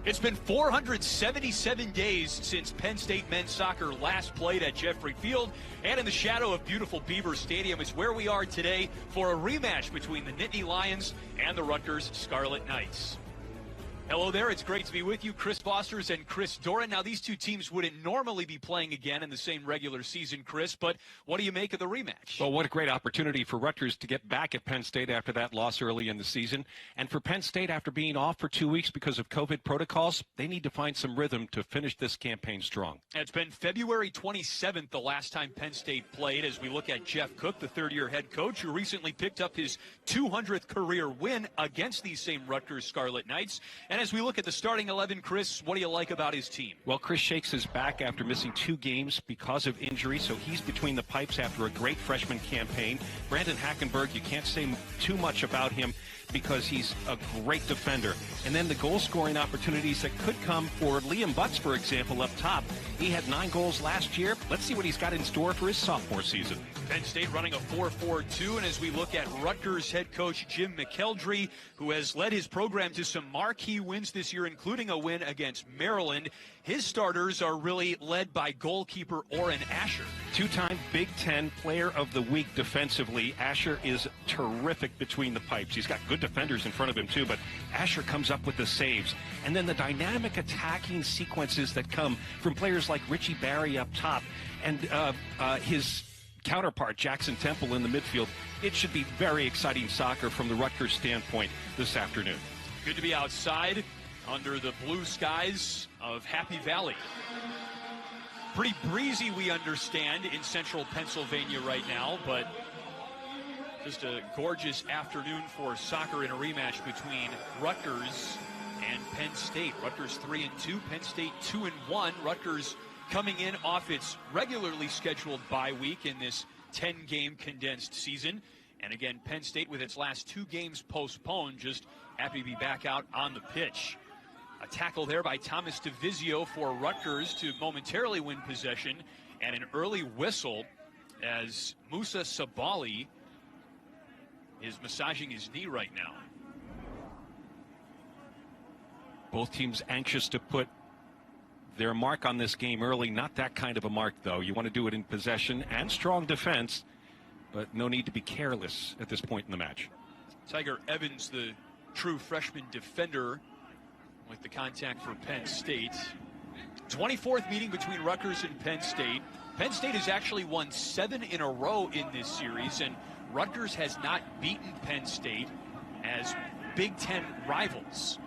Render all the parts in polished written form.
It's been 477 days since Penn State men's soccer last played at Jeffrey Field, and in the shadow of beautiful Beaver Stadium is where we are today for a rematch between the Nittany Lions and the Rutgers Scarlet Knights. Hello there, it's great to be with you, Chris Fosters and Chris Doran. Now, these two teams wouldn't normally be playing again in the same regular season, Chris, but what do you make of the rematch? Well, what a great opportunity for Rutgers to get back at Penn State after that loss early in the season. And for Penn State, after being off for 2 weeks because of COVID protocols, they need to find some rhythm to finish this campaign strong. It's been February 27th the last time Penn State played, as we look at Jeff Cook, the third-year head coach, who recently picked up his 200th career win against these same Rutgers Scarlet Knights. And as we look at the starting 11, Chris, what do you like about his team? Well, Chris Shakes is back after missing 2 games because of injury, so he's between the pipes after a great freshman campaign. Brandon Hackenberg, you can't say too much about him because he's a great defender. And then the goal-scoring opportunities that could come for Liam Butts, for example, up top. He had 9 goals last year. Let's see what he's got in store for his sophomore season. Penn State running a 4-4-2, and as we look at Rutgers head coach Jim McElderry, who has led his program to some marquee wins this year, including a win against Maryland, his starters are really led by goalkeeper Orrin Asher. 2-time Big Ten Player of the Week defensively. Asher is terrific between the pipes. He's got good defenders in front of him too, but Asher comes up with the saves. And then the dynamic attacking sequences that come from players like Richie Barry up top and his counterpart, Jackson Temple, in the midfield. It should be very exciting soccer from the Rutgers standpoint this afternoon. Good to be outside under the blue skies of Happy Valley. Pretty breezy, we understand, in central Pennsylvania right now, but just a gorgeous afternoon for soccer in a rematch between Rutgers and Penn State. Rutgers 3-2, Penn State 2-1. Rutgers coming in off its regularly scheduled bye week in this 10-game condensed season. And again, Penn State with its last 2 games postponed, just happy to be back out on the pitch. A tackle there by Thomas DeVizio for Rutgers to momentarily win possession, and an early whistle as Musa Sabali is massaging his knee right now. Both teams anxious to put their mark on this game early. Not that kind of a mark, though. You want to do it in possession and strong defense, but no need to be careless at this point in the match. Tiger Evans, the true freshman defender, with the contact for Penn State. 24th meeting between Rutgers and Penn State. Penn State has actually won 7 in a row in this series, and Rutgers has not beaten Penn State as Big Ten rivals.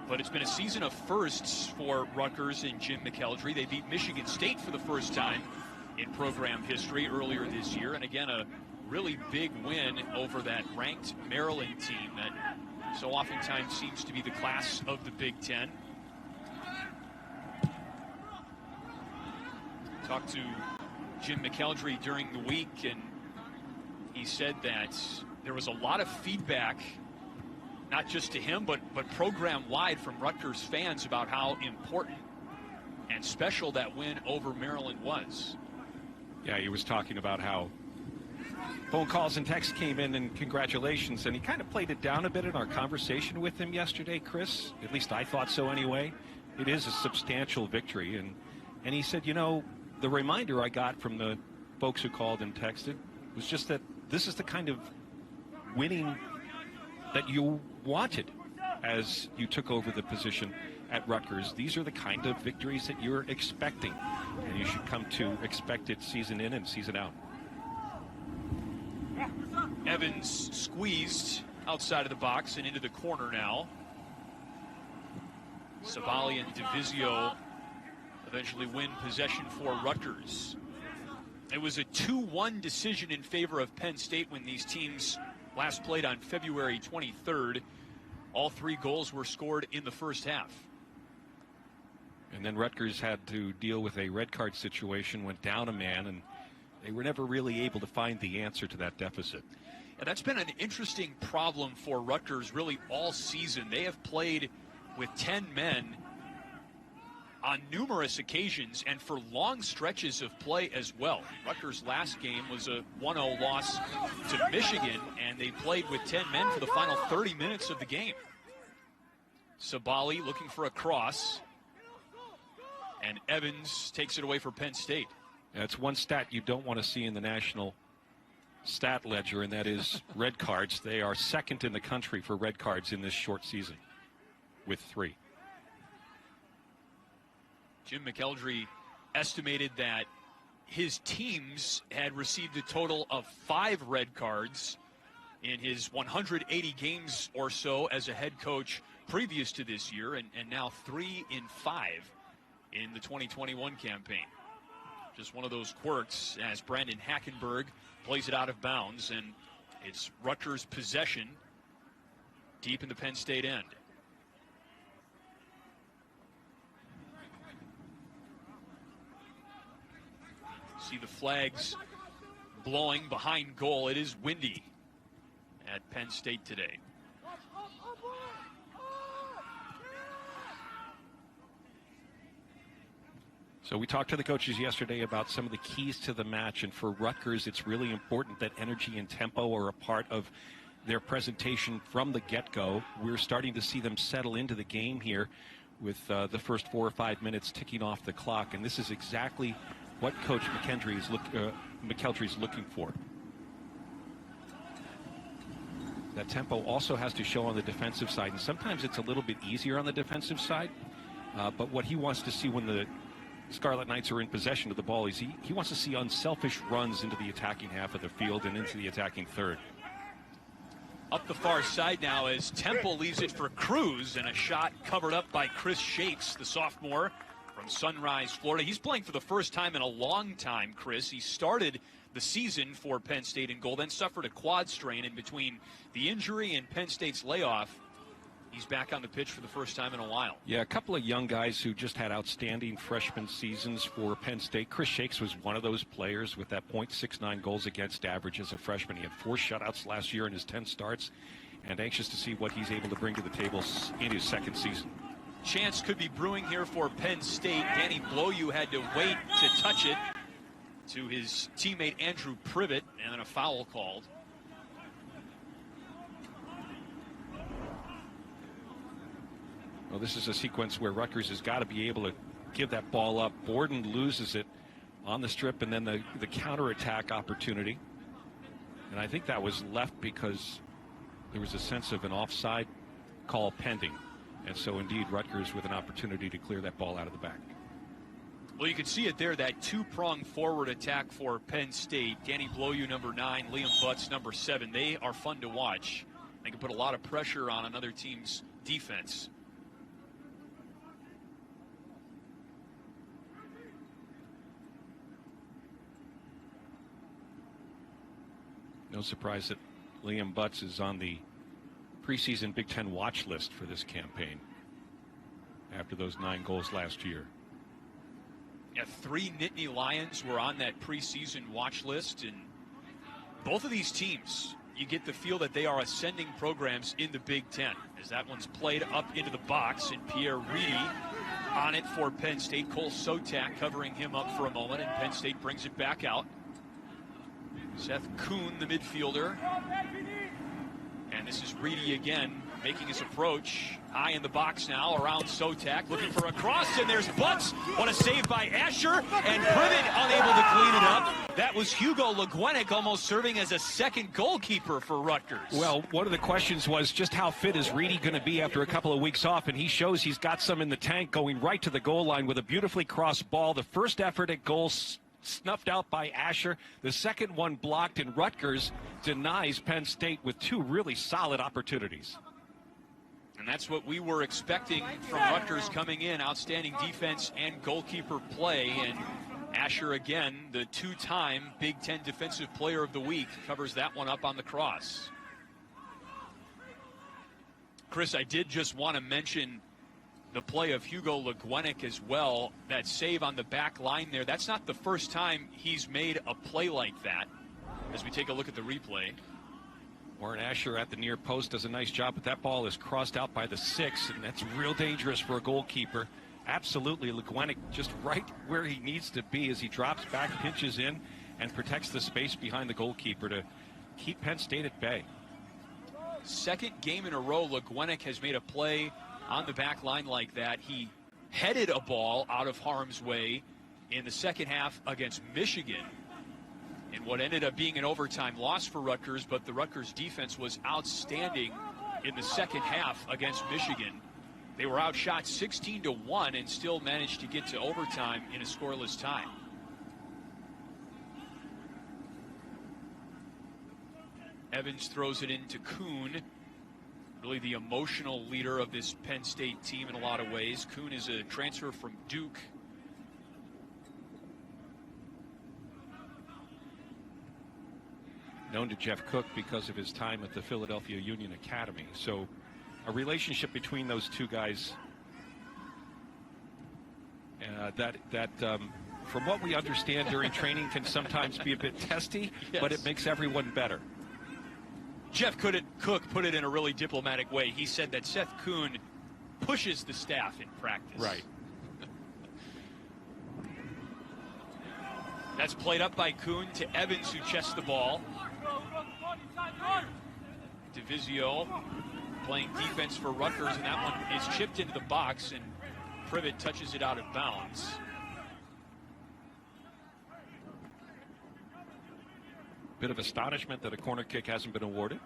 But it's been a season of firsts for Rutgers and Jim McElderry. They beat Michigan State for the first time in program history earlier this year. And again, a really big win over that ranked Maryland team that so oftentimes seems to be the class of the Big Ten. Talked to Jim McElderry during the week, and he said that there was a lot of feedback, not just to him, but program-wide from Rutgers fans about how important and special that win over Maryland was. Yeah, he was talking about how phone calls and texts came in and congratulations, and he kind of played it down a bit in our conversation with him yesterday, Chris. At least I thought so anyway. It is a substantial victory, and he said, you know, the reminder I got from the folks who called and texted was just that this is the kind of winning that you wanted as you took over the position at Rutgers. These are the kind of victories that you're expecting, and you should come to expect it season in and season out. Evans squeezed outside of the box and into the corner now. Sabali and DeVizio eventually win possession for Rutgers. It was a 2-1 decision in favor of Penn State when these teams last played on February 23rd. All 3 goals were scored in the first half. And then Rutgers had to deal with a red card situation, went down a man, and they were never really able to find the answer to that deficit. Yeah, that's been an interesting problem for Rutgers really all season. They have played with 10 men on numerous occasions and for long stretches of play as well. Rutgers' last game was a 1-0 loss to Michigan, and they played with 10 men for the final 30 minutes of the game. Sabali looking for a cross. And Evans takes it away for Penn State. That's one stat you don't want to see in the national stat ledger, and that is red cards. They are second in the country for red cards in this short season with 3. Jim McElderry estimated that his teams had received a total of 5 red cards in his 180 games or so as a head coach previous to this year, and now 3 in 5 in the 2021 campaign. Just one of those quirks as Brandon Hackenberg plays it out of bounds, and it's Rutgers' possession deep in the Penn State end. See the flags blowing behind goal. It is windy at Penn State today. So we talked to the coaches yesterday about some of the keys to the match, and for Rutgers, it's really important that energy and tempo are a part of their presentation from the get-go. We're starting to see them settle into the game here with the first 4 or 5 minutes ticking off the clock, and this is exactly what Coach McElderry is looking for. That tempo also has to show on the defensive side, and sometimes it's a little bit easier on the defensive side, but what he wants to see when the Scarlet Knights are in possession of the ball is he wants to see unselfish runs into the attacking half of the field and into the attacking third. Up the far side now as Temple leaves it for Cruz, and a shot covered up by Chris Shakes, the sophomore from Sunrise, Florida. He's playing for the first time in a long time, Chris. He started the season for Penn State in goal, then suffered a quad strain in between the injury and Penn State's layoff. He's back on the pitch for the first time in a while. Yeah, a couple of young guys who just had outstanding freshman seasons for Penn State. Chris Shakes was one of those players with that .69 goals against average as a freshman. He had 4 shutouts last year in his 10 starts, and anxious to see what he's able to bring to the table in his second season. Chance could be brewing here for Penn State. Danny Bloyu had to wait to touch it to his teammate Andrew Privet, and then a foul called. Well, this is a sequence where Rutgers has got to be able to give that ball up. Borden loses it on the strip, and then the counterattack opportunity. And I think that was left because there was a sense of an offside call pending. And so, indeed, Rutgers with an opportunity to clear that ball out of the back. Well, you can see it there, that 2-pronged forward attack for Penn State. Danny Bloyu, number 9, Liam Butts, number 7. They are fun to watch. They can put a lot of pressure on another team's defense. No surprise that Liam Butts is on the preseason Big Ten watch list for this campaign after those 9 goals last year. Yeah, 3 Nittany Lions were on that preseason watch list, and both of these teams, you get the feel that they are ascending programs in the Big Ten, as that one's played up into the box, and Pierre Reedy on it for Penn State. Cole Sotak covering him up for a moment, and Penn State brings it back out. Seth Kuhn, the midfielder. And this is Reedy again, making his approach. High in the box now, around Sotak, looking for a cross, and there's Butts. What a save by Asher, and Privet unable to clean it up. That was Hugo LeGuenic almost serving as a second goalkeeper for Rutgers. Well, one of the questions was just how fit is Reedy going to be after a couple of weeks off, and he shows he's got some in the tank, going right to the goal line with a beautifully crossed ball. The first effort at goal snuffed out by Asher. The second one blocked, and Rutgers denies Penn State with 2 really solid opportunities. And that's what we were expecting from Rutgers coming in. Outstanding defense and goalkeeper play. And Asher, again, the 2-time Big Ten Defensive Player of the Week, covers that one up on the cross. Chris, I did just want to mention the play of Hugo LeGuenic as well. That save on the back line there, that's not the first time he's made a play like that, as we take a look at the replay. Warren Asher at the near post does a nice job, but that ball is crossed out by the 6, and that's real dangerous for a goalkeeper. Absolutely, LeGuenic just right where he needs to be as he drops back, pinches in, and protects the space behind the goalkeeper to keep Penn State at bay. Second game in a row, LeGuenic has made a play on the back line like that. He headed a ball out of harm's way in the second half against Michigan in what ended up being an overtime loss for Rutgers, but the Rutgers defense was outstanding in the second half against Michigan. They were outshot 16-1 and still managed to get to overtime in a scoreless tie. Evans throws it into Kuhn, really the emotional leader of this Penn State team in a lot of ways. Kuhn is a transfer from Duke. Known to Jeff Cook because of his time at the Philadelphia Union Academy. So a relationship between those two guys from what we understand during training can sometimes be a bit testy, yes, but it makes everyone better. Jeff Cook put it in a really diplomatic way. He said that Seth Kuhn pushes the staff in practice. Right. That's played up by Kuhn to Evans, who chests the ball. Divizio playing defense for Rutgers, and that one is chipped into the box, and Privet touches it out of bounds. Bit of astonishment that a corner kick hasn't been awarded.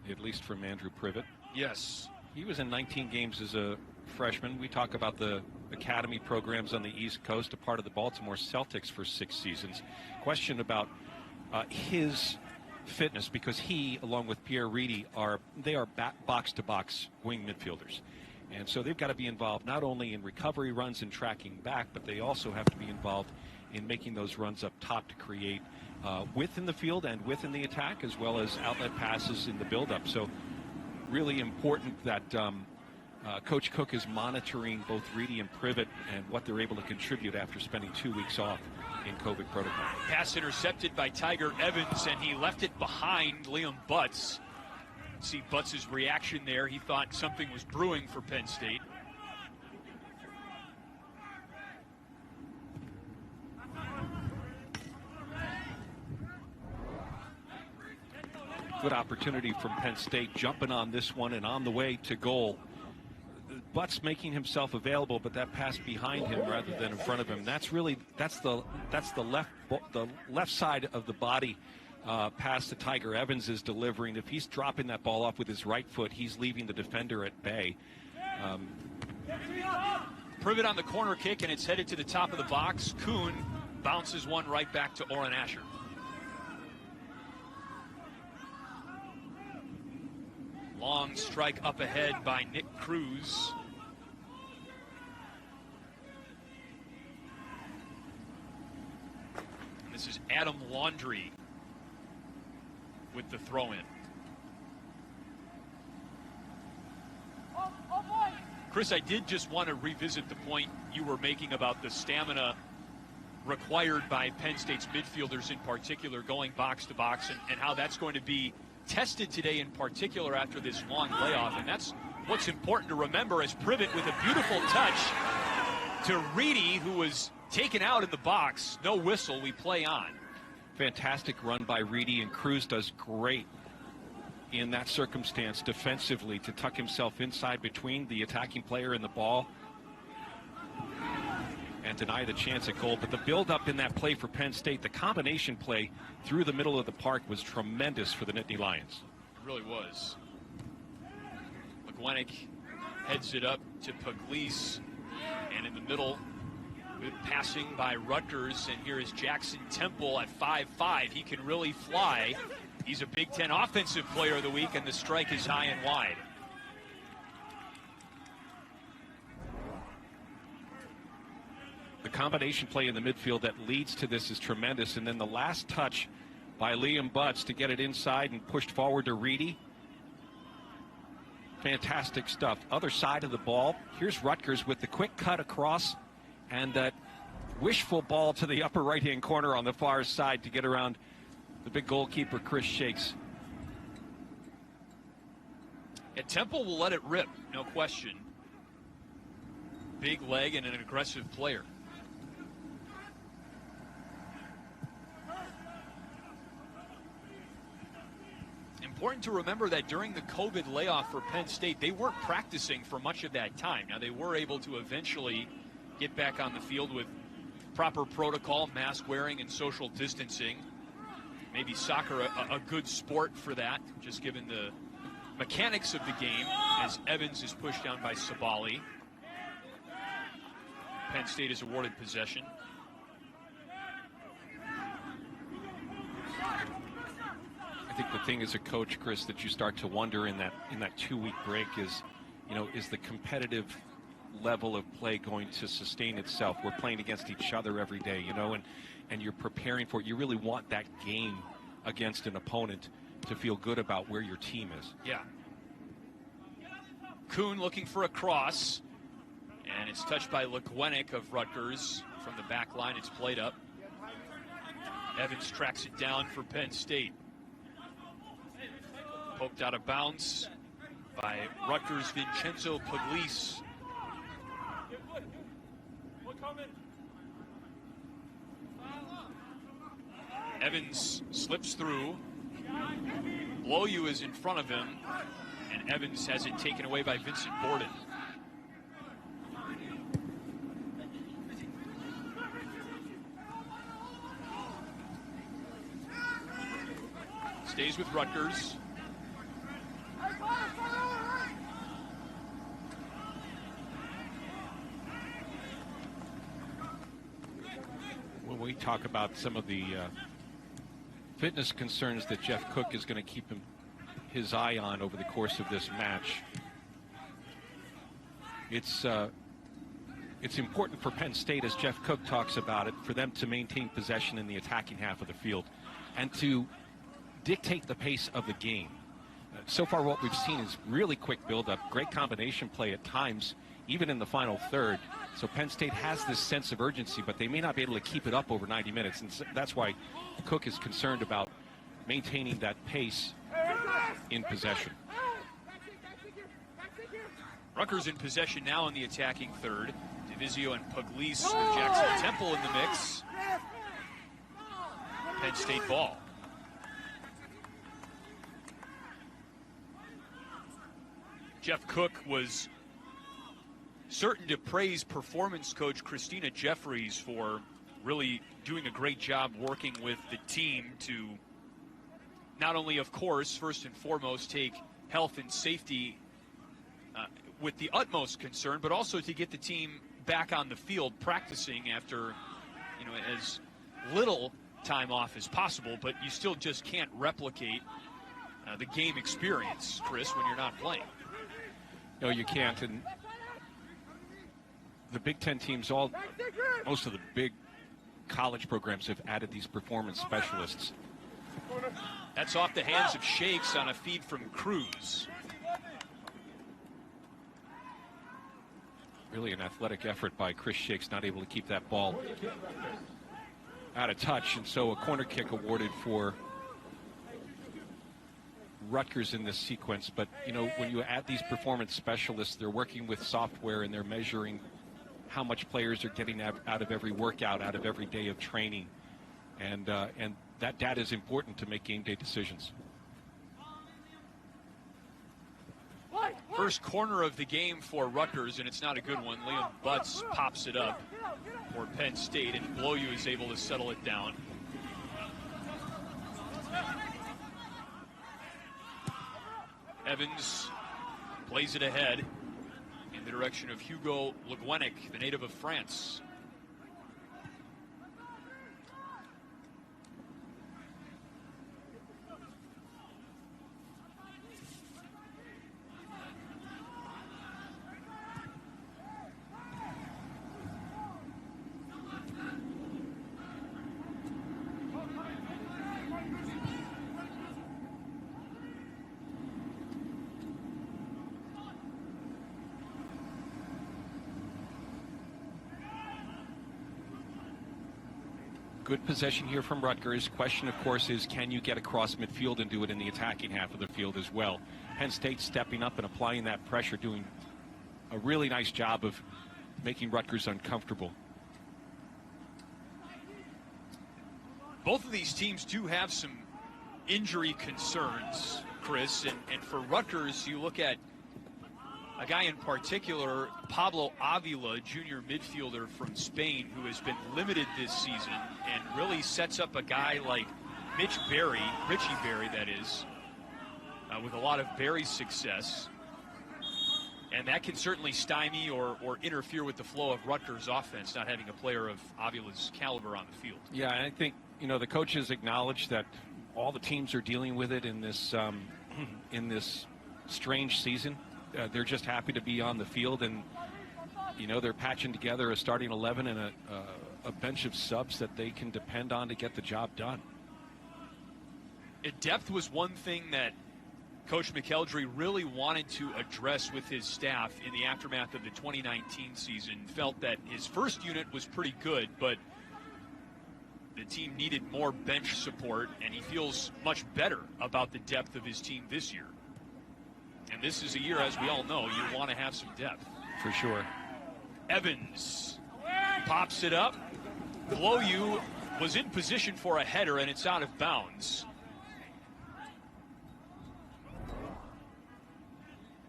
At least from Andrew Privet. Yes. He was in 19 games as a freshman. We talk about the academy programs on the East Coast, a part of the Baltimore Celtics for 6 seasons. Question about his fitness, because he, along with Pierre Reedy, are box-to-box wing midfielders. And so they've got to be involved not only in recovery runs and tracking back, but they also have to be involved in making those runs up top to create width in the field and width in the attack, as well as outlet passes in the build-up. So really important that Coach Cook is monitoring both Reedy and Privet and what they're able to contribute after spending 2 weeks off in COVID protocol. Pass intercepted by Tiger Evans, and he left it behind Liam Butts. See Butts' reaction there. He thought something was brewing for Penn State. Good opportunity from Penn State, jumping on this one and on the way to goal. Butts making himself available, but that pass behind him rather than in front of him. That's the left side of the body pass that Tiger Evans is delivering. If he's dropping that ball off with his right foot, he's leaving the defender at bay. Privet on the corner kick, and it's headed to the top of the box. Kuhn bounces one right back to Orrin Asher. Long strike up ahead by Nick Cruz. And this is Adam Laundrie with the throw-in. Chris, I did just want to revisit the point you were making about the stamina required by Penn State's midfielders in particular, going box to box, and how that's going to be tested today in particular after this long layoff. And that's what's important to remember, as Privet with a beautiful touch to Reedy, who was taken out in the box. No whistle, we play on. Fantastic run by Reedy, and Cruz does great in that circumstance defensively to tuck himself inside between the attacking player and the ball and deny the chance at goal. But the build-up in that play for Penn State, the combination play through the middle of the park, was tremendous for the Nittany Lions. It really was. McGuinness heads it up to Pugliese, and in the middle, good passing by Rutgers, and here is Jackson Temple at 5'5". He can really fly. He's a Big Ten Offensive Player of the Week, and the strike is high and wide. The combination play in the midfield that leads to this is tremendous. And then the last touch by Liam Butts to get it inside and pushed forward to Reedy. Fantastic stuff. Other side of the ball. Here's Rutgers with the quick cut across and that wishful ball to the upper right-hand corner on the far side to get around the big goalkeeper, Chris Shakes. And Temple will let it rip, no question. Big leg and an aggressive player. Important to remember that during the COVID layoff for Penn State, they weren't practicing for much of that time. Now, they were able to eventually get back on the field with proper protocol, mask wearing, and social distancing. Maybe soccer a good sport for that, just given the mechanics of the game, as Evans is pushed down by Sabali. Penn State is awarded possession. I think the thing as a coach, Chris, that you start to wonder in that 2-week break is, is the competitive level of play going to sustain itself? We're playing against each other every day, and you're preparing for it. You really want that game against an opponent to feel good about where your team is. Yeah. Kuhn looking for a cross, and it's touched by Legwenick of Rutgers from the back line. It's played up. Evans tracks it down for Penn State. Poked out of bounds by Rutgers' Vincenzo Pugliese. Evans slips through. Bloyu is in front of him, and Evans has it taken away by Vincent Borden. Stays with Rutgers. When we talk about some of the fitness concerns that Jeff Cook is going to keep his eye on over the course of this match, it's important for Penn State, as Jeff Cook talks about it, for them to maintain possession in the attacking half of the field and to dictate the pace of the game. So far what we've seen is really quick build-up, great combination play at times, even in the final third. So Penn State has this sense of urgency, but they may not be able to keep it up over 90 minutes, and that's why Cook is concerned about maintaining that pace in possession. Rutgers in possession now in the attacking third. Divizio and Pugliese with Jackson Temple in the mix. Penn State ball. Jeff Cook was certain to praise performance coach Christina Jeffries for really doing a great job working with the team to not only, of course, first and foremost, take health and safety with the utmost concern, but also to get the team back on the field practicing after, as little time off as possible, but you still just can't replicate the game experience, Chris, when you're not playing. No, you can't. And the Big Ten teams, most of the big college programs have added these performance specialists. That's off the hands of Shakes on a feed from Cruz. Really an athletic effort by Chris Shakes, not able to keep that ball out of touch. And so a corner kick awarded for Rutgers in this sequence. But, when you add these performance specialists, they're working with software and they're measuring how much players are getting out of every workout, out of every day of training. And that data is important to make game day decisions. First corner of the game for Rutgers, and it's not a good one. Liam Butts pops it up for Penn State, and Bloyu is able to settle it down. Evans plays it ahead in the direction of Hugo Legwenick, the native of France. Good possession here from Rutgers. Question, of course, is can you get across midfield and do it in the attacking half of the field as well? Penn State stepping up and applying that pressure, doing a really nice job of making Rutgers uncomfortable. Both of these teams do have some injury concerns, Chris, and for Rutgers, you look at a guy in particular, Pablo Avila, junior midfielder from Spain, who has been limited this season and really sets up a guy like Richie Berry, that is, with a lot of Berry's success. And that can certainly stymie or interfere with the flow of Rutgers' offense, not having a player of Avila's caliber on the field. Yeah, and I think, the coaches acknowledge that all the teams are dealing with it in this strange season. They're just happy to be on the field, and, they're patching together a starting 11 and a bench of subs that they can depend on to get the job done. Depth was one thing that Coach McElderry really wanted to address with his staff in the aftermath of the 2019 season. Felt that his first unit was pretty good, but the team needed more bench support, and he feels much better about the depth of his team this year. And this is a year, as we all know, you want to have some depth. For sure. Evans pops it up. Bloyu was in position for a header, and it's out of bounds.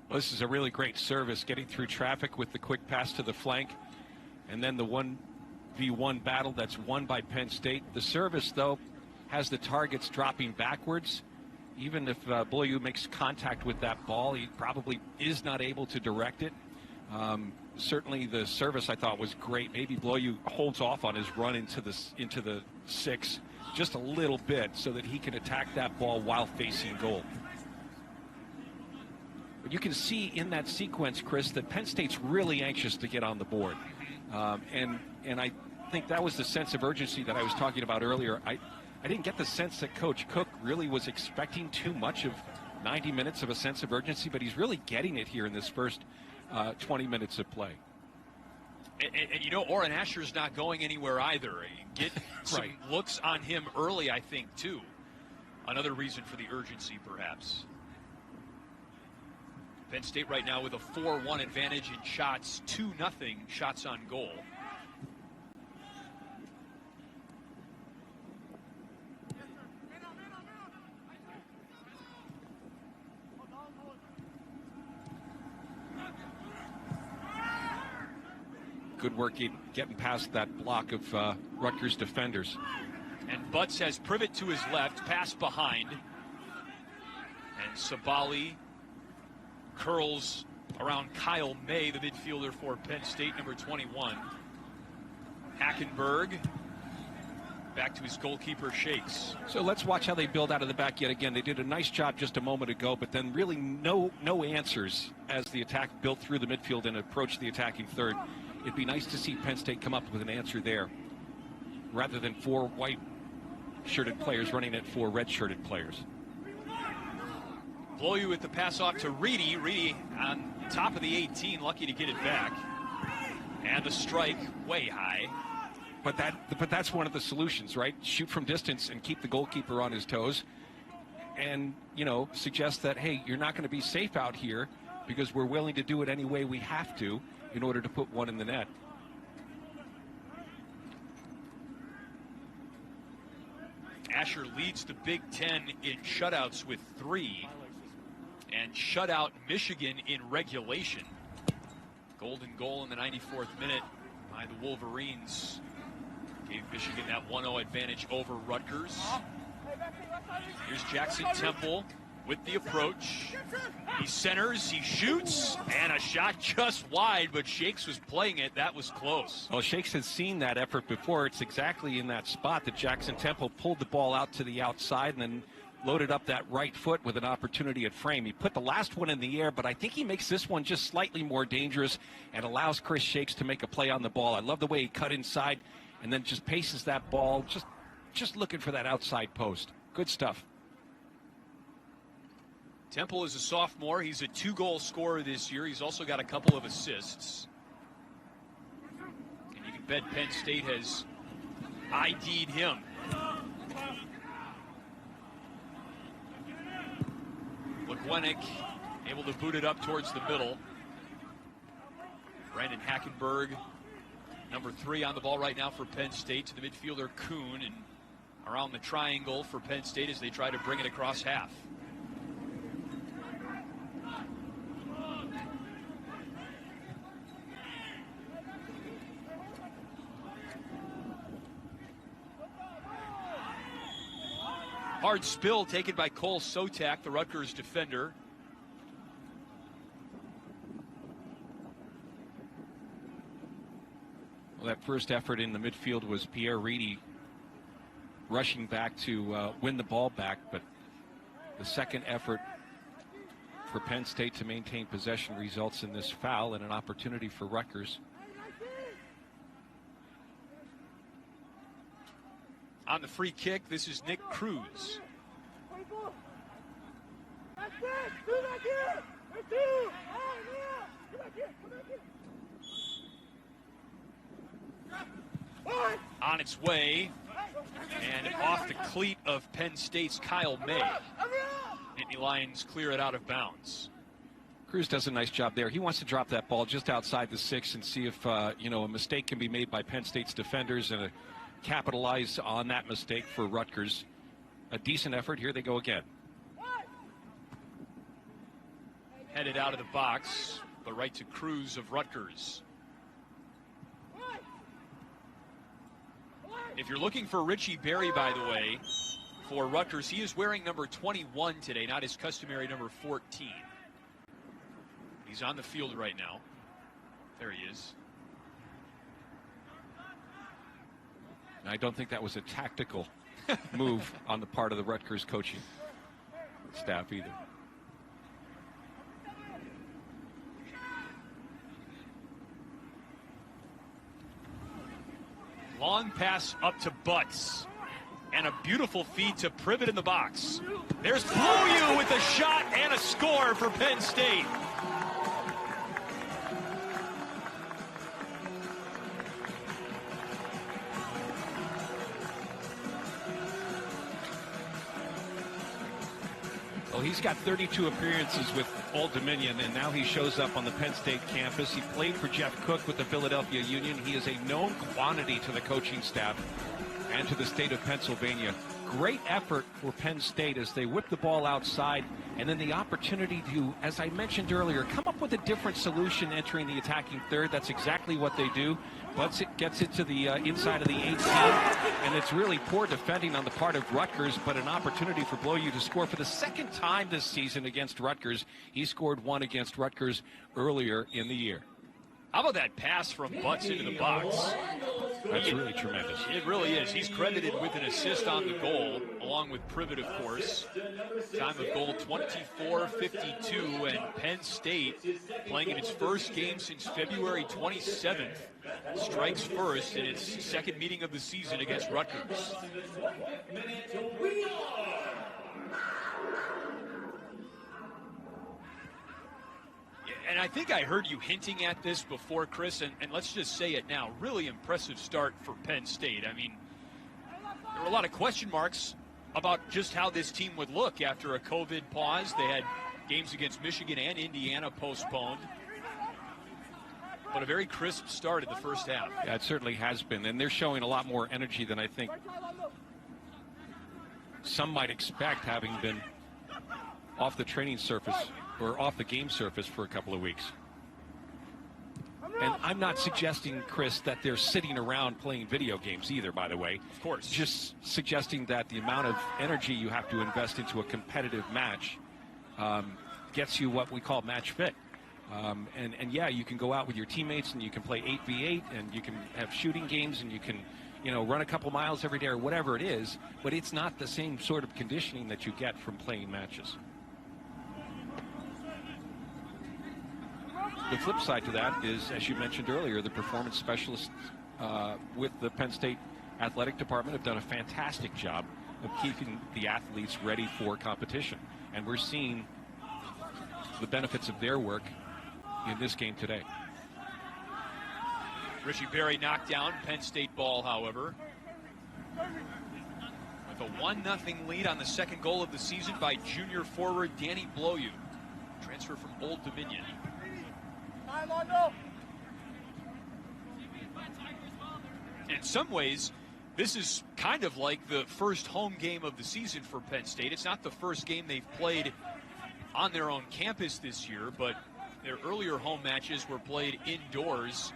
Well, this is a really great service, getting through traffic with the quick pass to the flank, and then the 1v1 battle that's won by Penn State. The service, though, has the targets dropping backwards. Even if Bloyu makes contact with that ball, he probably is not able to direct it. Certainly the service, I thought, was great. Maybe Bloyu holds off on his run into the 6 just a little bit so that he can attack that ball while facing goal. But you can see in that sequence, Chris, that Penn State's really anxious to get on the board. And I think that was the sense of urgency that I was talking about earlier. I didn't get the sense that Coach Cook really was expecting too much of 90 minutes of a sense of urgency, but he's really getting it here in this first 20 minutes of play. And Orrin Asher's not going anywhere either. Get some looks on him early, I think, too. Another reason for the urgency, perhaps. Penn State right now with a 4-1 advantage in shots, 2-0 shots on goal. Good work getting past that block of Rutgers defenders. And Butts has Privet to his left, pass behind. And Sabali curls around Kyle May, the midfielder for Penn State, number 21. Hackenberg back to his goalkeeper, Shakes. So let's watch how they build out of the back yet again. They did a nice job just a moment ago, but then really no answers as the attack built through the midfield and approached the attacking third. It'd be nice to see Penn State come up with an answer there rather than 4 white-shirted players running at 4 red-shirted players. Bloyu with the pass off to Reedy. Reedy on top of the 18, lucky to get it back. And the strike way high. But that's one of the solutions, right? Shoot from distance and keep the goalkeeper on his toes. And, suggest that, hey, you're not going to be safe out here because we're willing to do it any way we have to in order to put one in the net. Asher leads the Big Ten in shutouts with 3. And shut out Michigan in regulation. Golden goal in the 94th minute by the Wolverines. Gave Michigan that 1-0 advantage over Rutgers. Here's Jackson Temple with the approach. He centers, he shoots, and a shot just wide, but Shakes was playing it. That was close. Well, Shakes has seen that effort before. It's exactly in that spot that Jackson Temple pulled the ball out to the outside and then loaded up that right foot with an opportunity at frame. He put the last one in the air, but I think he makes this one just slightly more dangerous and allows Chris Shakes to make a play on the ball. I love the way he cut inside and then just paces that ball, just looking for that outside post. Good stuff. Temple is a sophomore. He's a 2-goal scorer this year. He's also got a couple of assists. And you can bet Penn State has ID'd him. Legwenick able to boot it up towards the middle. Brandon Hackenberg, number 3 on the ball right now for Penn State, to the midfielder Kuhn. And around the triangle for Penn State as they try to bring it across half. Hard spill taken by Cole Sotak, the Rutgers defender. Well, that first effort in the midfield was Pierre Reedy rushing back to win the ball back, but the second effort for Penn State to maintain possession results in this foul and an opportunity for Rutgers. On the free kick, this is Nick Cruz. On its way, and off the cleat of Penn State's Kyle May. Nittany Lions clear it out of bounds. Cruz does a nice job there. He wants to drop that ball just outside the 6 and see if, a mistake can be made by Penn State's defenders and capitalize on that mistake for Rutgers. A decent effort. Here they go again. Headed out of the box, but right to Cruz of Rutgers. If you're looking for Richie Berry, by the way, for Rutgers, he is wearing number 21 today, not his customary number 14. He's on the field right now. There he is. I don't think that was a tactical move on the part of the Rutgers coaching staff either. Long pass up to Butts. And a beautiful feed to Privet in the box. There's Bloyu with a shot and a score for Penn State. Well, he's got 32 appearances with Old Dominion, and now he shows up on the Penn State campus. He played for Jeff Cook with the Philadelphia Union. He is a known quantity to the coaching staff and to the state of Pennsylvania. Great effort for Penn State as they whip the ball outside, and then the opportunity to, as I mentioned earlier, come up with a different solution entering the attacking third. That's exactly what they do. Once it gets it to the inside of the 18, and it's really poor defending on the part of Rutgers, but an opportunity for Bloyu to score for the second time this season against Rutgers. He scored one against Rutgers earlier in the year. How about that pass from Butts into the box? That's really tremendous. It really is. He's credited with an assist on the goal, along with Privet, of course. Time of goal 24:52, and Penn State, playing in its first game since February 27th, strikes first in its second meeting of the season against Rutgers. And I think I heard you hinting at this before, Chris, and let's just say it now. Really impressive start for Penn State. I mean, there were a lot of question marks about just how this team would look after a COVID pause. They had games against Michigan and Indiana postponed. But a very crisp start in the first half. Yeah, it certainly has been. And they're showing a lot more energy than I think some might expect, having been off the training surface or off the game surface for a couple of weeks. And I'm not suggesting, Chris, that they're sitting around playing video games either, by the way. Of course. Just suggesting that the amount of energy you have to invest into a competitive match gets you what we call match fit. And yeah, you can go out with your teammates and you can play 8v8 and you can have shooting games and you can, run a couple miles every day or whatever it is, but it's not the same sort of conditioning that you get from playing matches. The flip side to that is, as you mentioned earlier, the performance specialists with the Penn State athletic department have done a fantastic job of keeping the athletes ready for competition. And we're seeing the benefits of their work in this game today. Richie Berry knocked down. Penn State ball, however. With a 1-0 lead on the second goal of the season by junior forward Danny Bloyu. Transfer from Old Dominion. In some ways, This is kind of like the first home game of the season for Penn State. It's not the first game they've played on their own campus this year, but their earlier home matches were played indoors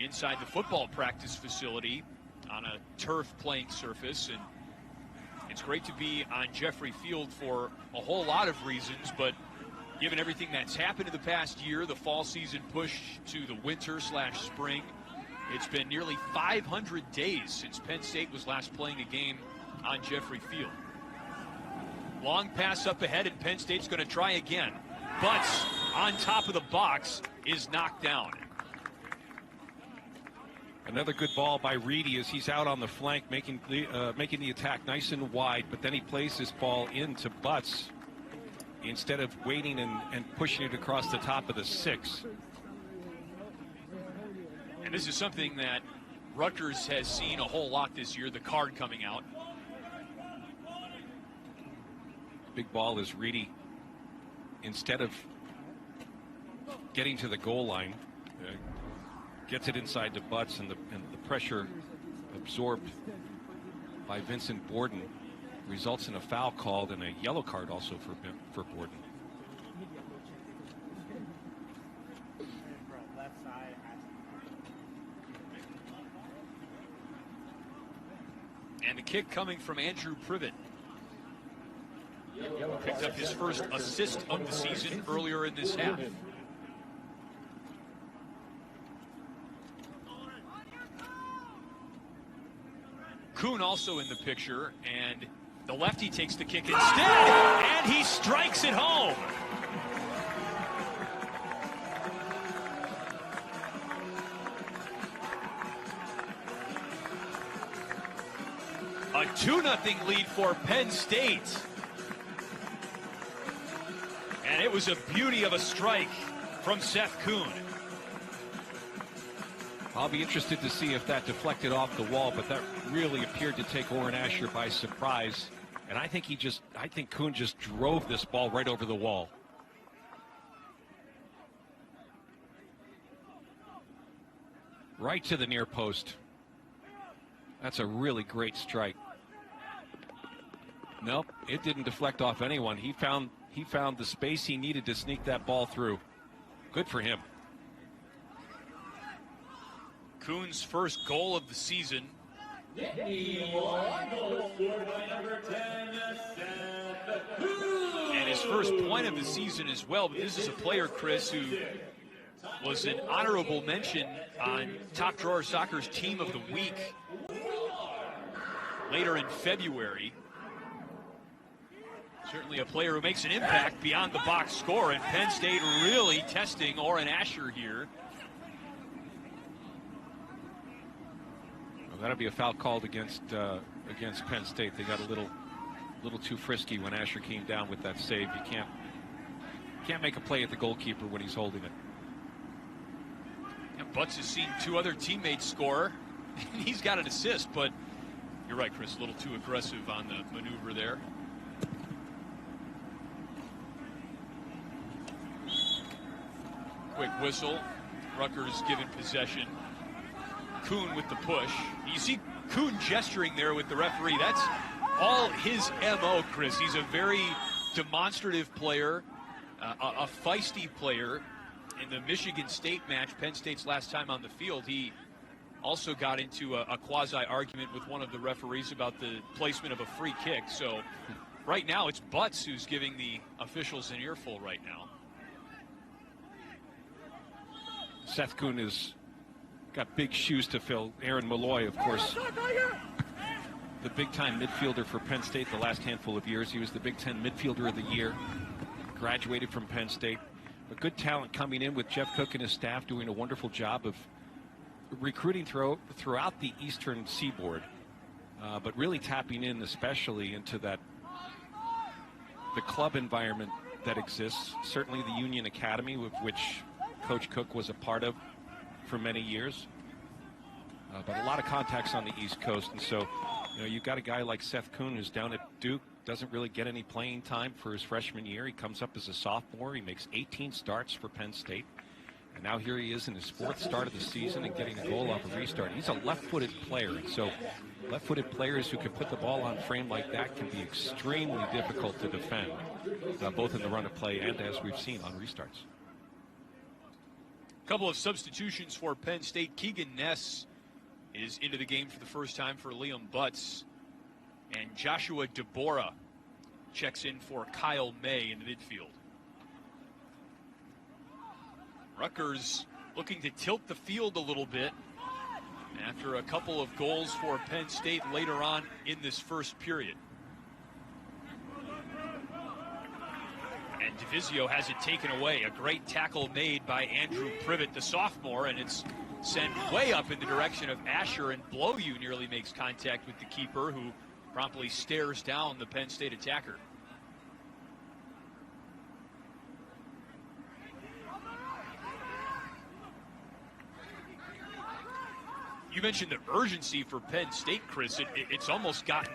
inside the football practice facility on a turf playing surface. And it's great to be on Jeffrey Field for a whole lot of reasons, but given everything that's happened in the past year, the fall season push to the winter/spring, it's been nearly 500 days since Penn State was last playing a game on Jeffrey Field. Long pass up ahead, and Penn State's going to try again. Butts on top of the box is knocked down. Another good ball by Reedy as he's out on the flank, making the attack nice and wide, but then he plays this ball into Butts instead of waiting and pushing it across the top of the 6. And this is something that Rutgers has seen a whole lot this year, the card coming out. Big ball is Reedy, instead of getting to the goal line, gets it inside to Butts, and the pressure absorbed by Vincent Borden results in a foul called and a yellow card also for Borden. And the kick coming from Andrew Privet. Picked up his first assist of the season earlier in this half. Kuhn also in the picture, and the lefty takes the kick instead, and he strikes it home. A 2-0 lead for Penn State. And it was a beauty of a strike from Seth Kuhn. I'll be interested to see if that deflected off the wall, but that really appeared to take Orrin Asher by surprise. And I think Kuhn just drove this ball right over the wall. Right to the near post. That's a really great strike. Nope, it didn't deflect off anyone. He found the space he needed to sneak that ball through. Good for him. Kuhn's first goal of the season. And his first point of the season as well. But this is a player, Chris, who was an honorable mention on Top Drawer Soccer's Team of the Week later in February. Certainly a player who makes an impact beyond the box score, and Penn State really testing Orrin Asher here. Well, that'll be a foul called against Penn State. They got a little too frisky when Asher came down with that save. You can't make a play at the goalkeeper when he's holding it. And Butts has seen 2 other teammates score, and he's got an assist, but you're right, Chris, a little too aggressive on the maneuver there. Quick whistle. Rutgers given possession. Kuhn with the push. You see Kuhn gesturing there with the referee. That's all his MO, Chris. He's a very demonstrative player, a feisty player. In the Michigan State match, Penn State's last time on the field, he also got into a quasi-argument with one of the referees about the placement of a free kick. So right now it's Butts who's giving the officials an earful right now. Seth Kuhn has got big shoes to fill. Aaron Malloy, of course, the big-time midfielder for Penn State the last handful of years. He was the Big Ten Midfielder of the Year, graduated from Penn State. A good talent coming in with Jeff Cook and his staff doing a wonderful job of recruiting throughout the Eastern Seaboard, but really tapping in especially into the club environment that exists. Certainly the Union Academy, with which Coach Cook was a part of for many years, but a lot of contacts on the East Coast. And so, you've got a guy like Seth Kuhn who's down at Duke, doesn't really get any playing time for his freshman year. He comes up as a sophomore. He makes 18 starts for Penn State, And now here he is in his 4th start of the season and getting a goal off a restart. He's a left-footed player, and so left-footed players who can put the ball on frame like that can be extremely difficult to defend, both in the run of play and, as we've seen, on restarts. A couple of substitutions for Penn State. Keegan Ness is into the game for the first time for Liam Butts. And Joshua DeBora checks in for Kyle May in the midfield. Rutgers looking to tilt the field a little bit after a couple of goals for Penn State later on in this first period. And DeVizio has it taken away. A great tackle made by Andrew Privet, the sophomore, and it's sent way up in the direction of Asher, and Bloyu nearly makes contact with the keeper, who promptly stares down the Penn State attacker. You mentioned the urgency for Penn State, Chris. It's almost gotten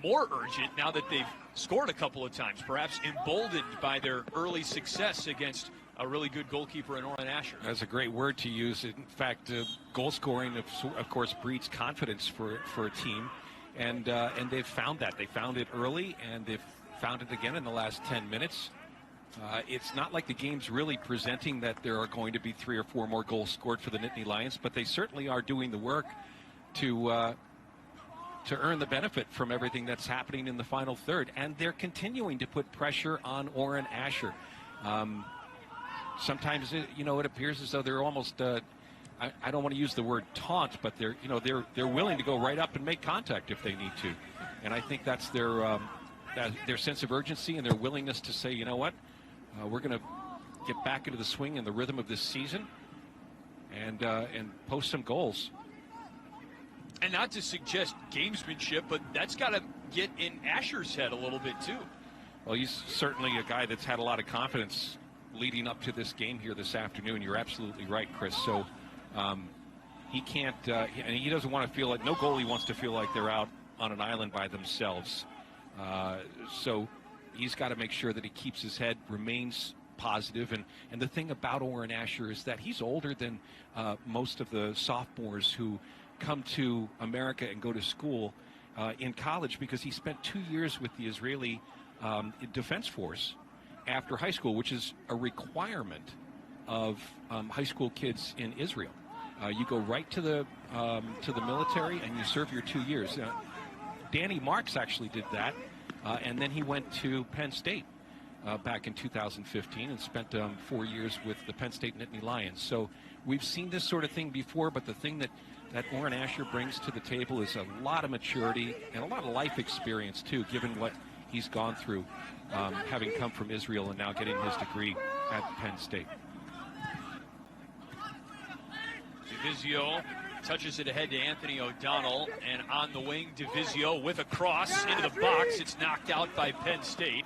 more urgent now that they've scored a couple of times, perhaps emboldened by their early success against a really good goalkeeper in Orrin Asher. That's a great word to use. In fact, goal scoring, of course, breeds confidence for a team, and they've found that. They found it early, and they've found it again in the last 10 minutes. It's not like the game's really presenting that there are going to be 3 or 4 more goals scored for the Nittany Lions, but they certainly are doing the work to earn the benefit from everything that's happening in the final third. And they're continuing to put pressure on Orrin Asher. Sometimes, it appears as though they're almost, I don't want to use the word taunt, but they're willing to go right up and make contact if they need to. And I think that's their sense of urgency and their willingness to say, you know what, we're going to get back into the swing and the rhythm of this season and post some goals. And not to suggest gamesmanship, but that's got to get in Asher's head a little bit too. Well, he's certainly a guy that's had a lot of confidence leading up to this game here this afternoon. You're absolutely right, Chris. So he can't, and he doesn't want to feel like, no goalie wants to feel like they're out on an island by themselves. So he's got to make sure that he keeps his head, remains positive. And the thing about Orrin Asher is that he's older than most of the sophomores who come to America and go to school in college, because he spent 2 years with the Israeli Defense Force after high school, which is a requirement of high school kids in Israel. You go right to the military and you serve your 2 years. Danny Marks actually did that, and then he went to Penn State back in 2015 and spent 4 years with the Penn State Nittany Lions. So we've seen this sort of thing before, but the thing that Orrin Asher brings to the table is a lot of maturity and a lot of life experience, too, given what he's gone through, having come from Israel and now getting his degree at Penn State. DeVizio touches it ahead to Anthony O'Donnell, and on the wing, DeVizio with a cross into the box. It's knocked out by Penn State.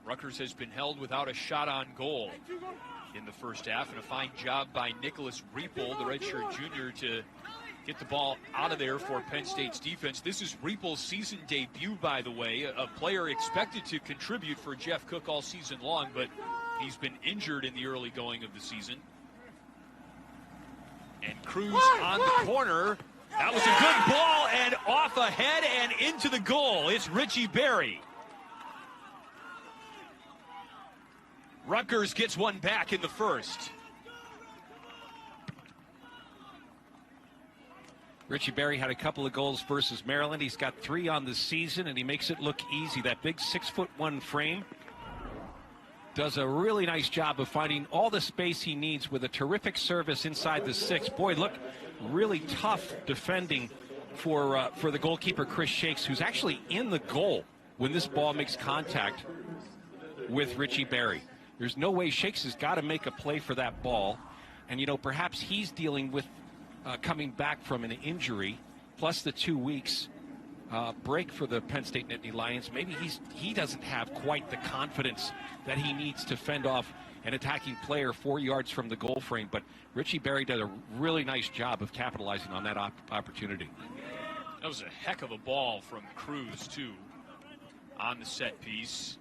Rutgers has been held without a shot on goal in the first half, and a fine job by Nicholas Riepel, the redshirt junior, to get the ball out of there for Penn State's defense. This is Riepel's season debut, by the way, a player expected to contribute for Jeff Cook all season long, but he's been injured in the early going of the season. And Cruz on the corner. That was a good ball, and off ahead and into the goal. It's Richie Berry. Rutgers gets one back in the first. Richie Berry had a couple of goals versus Maryland. He's got 3 on the season, and he makes it look easy. That big 6'1" frame does a really nice job of finding all the space he needs with a terrific service inside the 6. Boy, look, really tough defending for the goalkeeper, Chris Shakes, who's actually in the goal when this ball makes contact with Richie Berry. There's no way Shakes has got to make a play for that ball. And, perhaps he's dealing with coming back from an injury, plus the 2 weeks break for the Penn State Nittany Lions. Maybe he doesn't have quite the confidence that he needs to fend off an attacking player 4 yards from the goal frame. But Richie Berry did a really nice job of capitalizing on that opportunity. That was a heck of a ball from Cruz, too. on the set piece.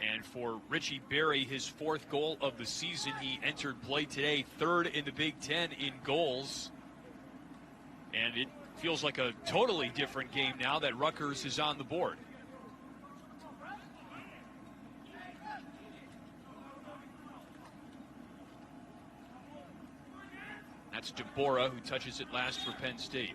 And for Richie Berry, his 4th goal of the season. He entered play today 3rd in the Big Ten in goals. And it feels like a totally different game now that Rutgers is on the board. That's DeBora, who touches it last for Penn State.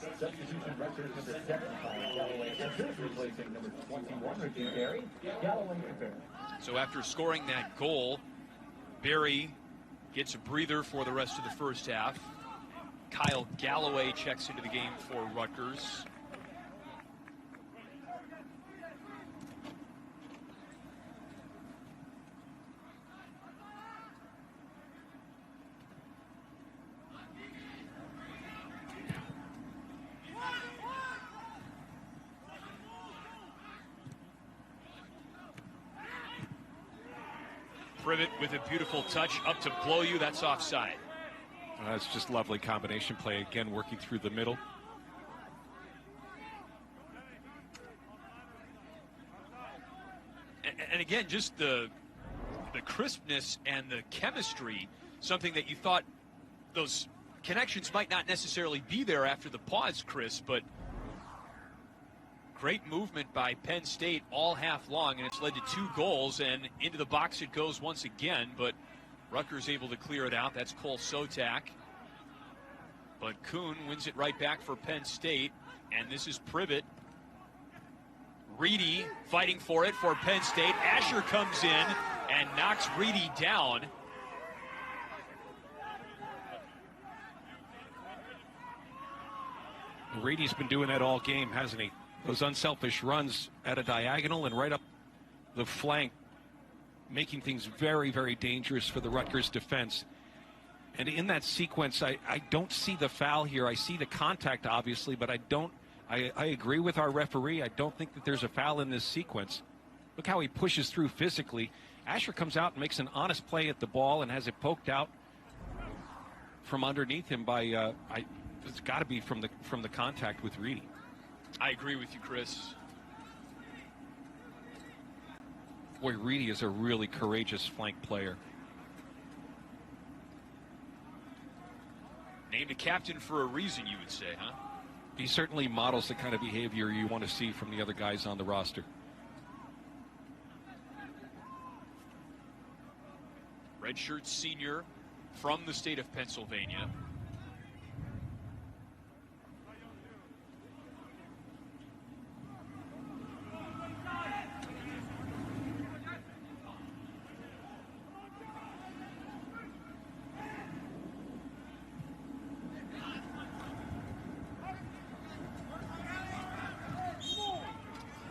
Substitution Rutgers number 7, Galloway enters, replacing number 21, Richie Berry. Galloway prepared. So after scoring that goal, Berry gets a breather for the rest of the first half. Kyle Galloway checks into the game for Rutgers. Privet with a beautiful touch up to blow you. That's offside. It's just lovely combination play. Again, working through the middle. And again, just the crispness and the chemistry, something that you thought those connections might not necessarily be there after the pause, Chris, but great movement by Penn State all half long, and it's led to 2 goals, and into the box it goes once again, but Rutgers able to clear it out. That's Cole Sotak. But Kuhn wins it right back for Penn State, and this is Privet. Reedy fighting for it for Penn State. Asher comes in and knocks Reedy down. Reedy's been doing that all game, hasn't he? Those unselfish runs at a diagonal and right up the flank, making things very, very dangerous for the Rutgers defense. And in that sequence, I don't see the foul here. I see the contact, obviously, but I agree with our referee. I don't think that there's a foul in this sequence. Look how he pushes through physically. Asher comes out and makes an honest play at the ball and has it poked out from underneath him by, it's got to be from the contact with Reedy. I agree with you, Chris. Boy, Reedy is a really courageous flank player. Named a captain for a reason, you would say, huh? He certainly models the kind of behavior you want to see from the other guys on the roster. Redshirt senior from the state of Pennsylvania.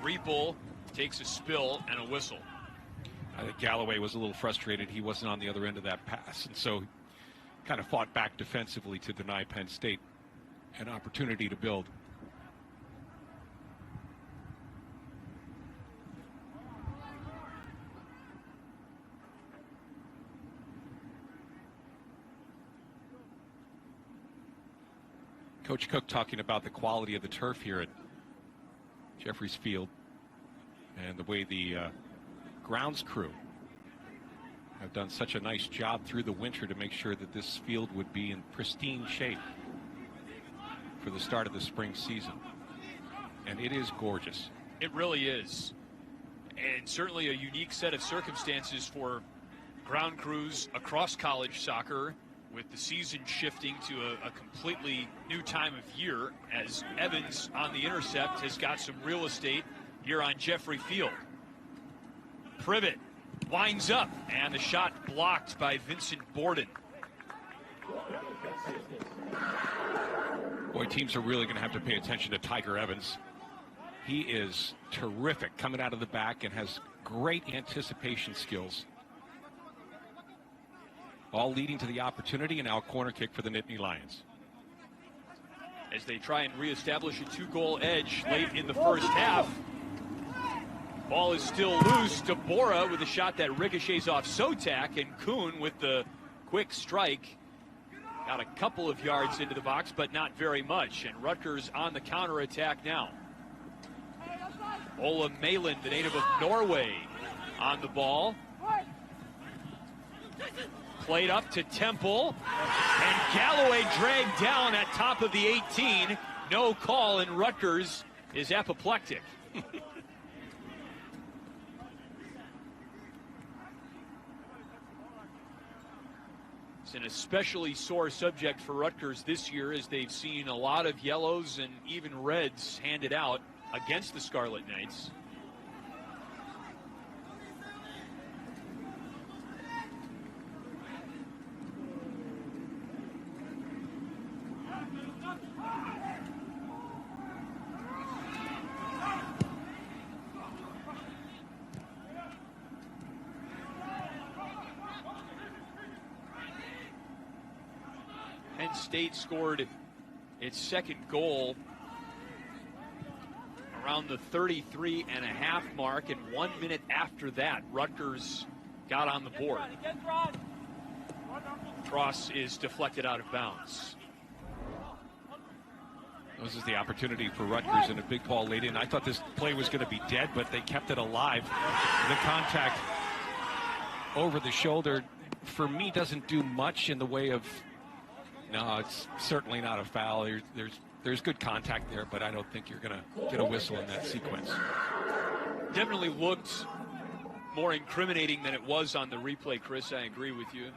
Reeple takes a spill and a whistle. I think Galloway was a little frustrated he wasn't on the other end of that pass, and so kind of fought back defensively to deny Penn State an opportunity to build. Coach Cook talking about the quality of the turf here at Jeffries Field and the way the grounds crew have done such a nice job through the winter to make sure that this field would be in pristine shape for the start of the spring season. And it is gorgeous. It really is. And certainly a unique set of circumstances for ground crews across college soccer, with the season shifting to a completely new time of year, as Evans on the intercept has got some real estate here on Jeffrey Field. Privet winds up, and the shot blocked by Vincent Borden. Boy, teams are really going to have to pay attention to Tiger Evans. He is terrific coming out of the back and has great anticipation skills. All leading to the opportunity, and now a corner kick for the Nittany Lions. As they try and reestablish a 2-goal edge late in the first half. Ball is still loose. DeBora with a shot that ricochets off Sotak, and Kuhn with the quick strike Got a couple of yards into the box, but not very much. And Rutgers on the counterattack now. Ola Malin, the native of Norway, on the ball. Played up to Temple. And Galloway dragged down at top of the 18. No call, and Rutgers is apoplectic. It's an especially sore subject for Rutgers this year, as they've seen a lot of yellows and even reds handed out against the Scarlet Knights. Penn State scored its second goal around the 33-and-a-half mark, and 1 minute after that, Rutgers got on the board. Cross is deflected out of bounds. This is the opportunity for Rutgers, and a big ball laid in. I thought this play was going to be dead, but they kept it alive. The contact over the shoulder, for me, doesn't do much in the way of... No, it's certainly not a foul. There's good contact there, but I don't think you're going to get a whistle in that sequence. Definitely looked more incriminating than it was on the replay, Chris. I agree with you.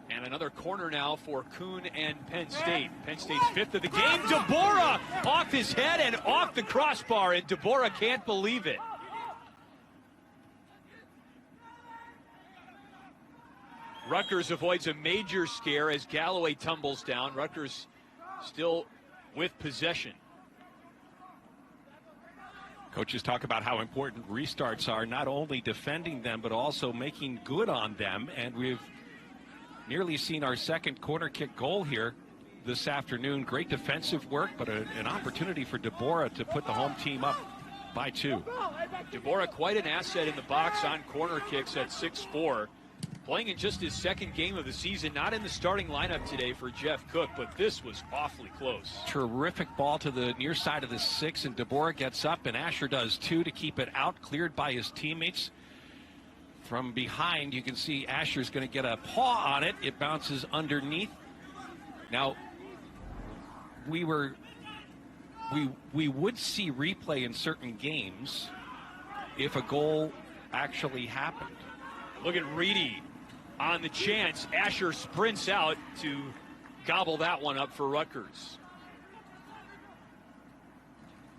And another corner now for Kuhn and Penn State. Penn State's fifth of the game. Deborah off his head and off the crossbar, and Deborah can't believe it. Rutgers avoids a major scare as Galloway tumbles down. Rutgers still with possession. Coaches talk about how important restarts are, not only defending them, but also making good on them. And we've nearly seen our second corner kick goal here this afternoon. Great defensive work, but an opportunity for Deborah to put the home team up by 2. Deborah, quite an asset in the box on corner kicks at 6'4". Playing in just his second game of the season, not in the starting lineup today for Jeff Cook, but this was awfully close. Terrific ball to the near side of the 6, and Deborah gets up, and Asher does too to keep it out, cleared by his teammates. From behind, you can see Asher's going to get a paw on it. It bounces underneath. Now, we would see replay in certain games if a goal actually happened. Look at Reedy on the chance. Asher sprints out to gobble that one up for Rutgers.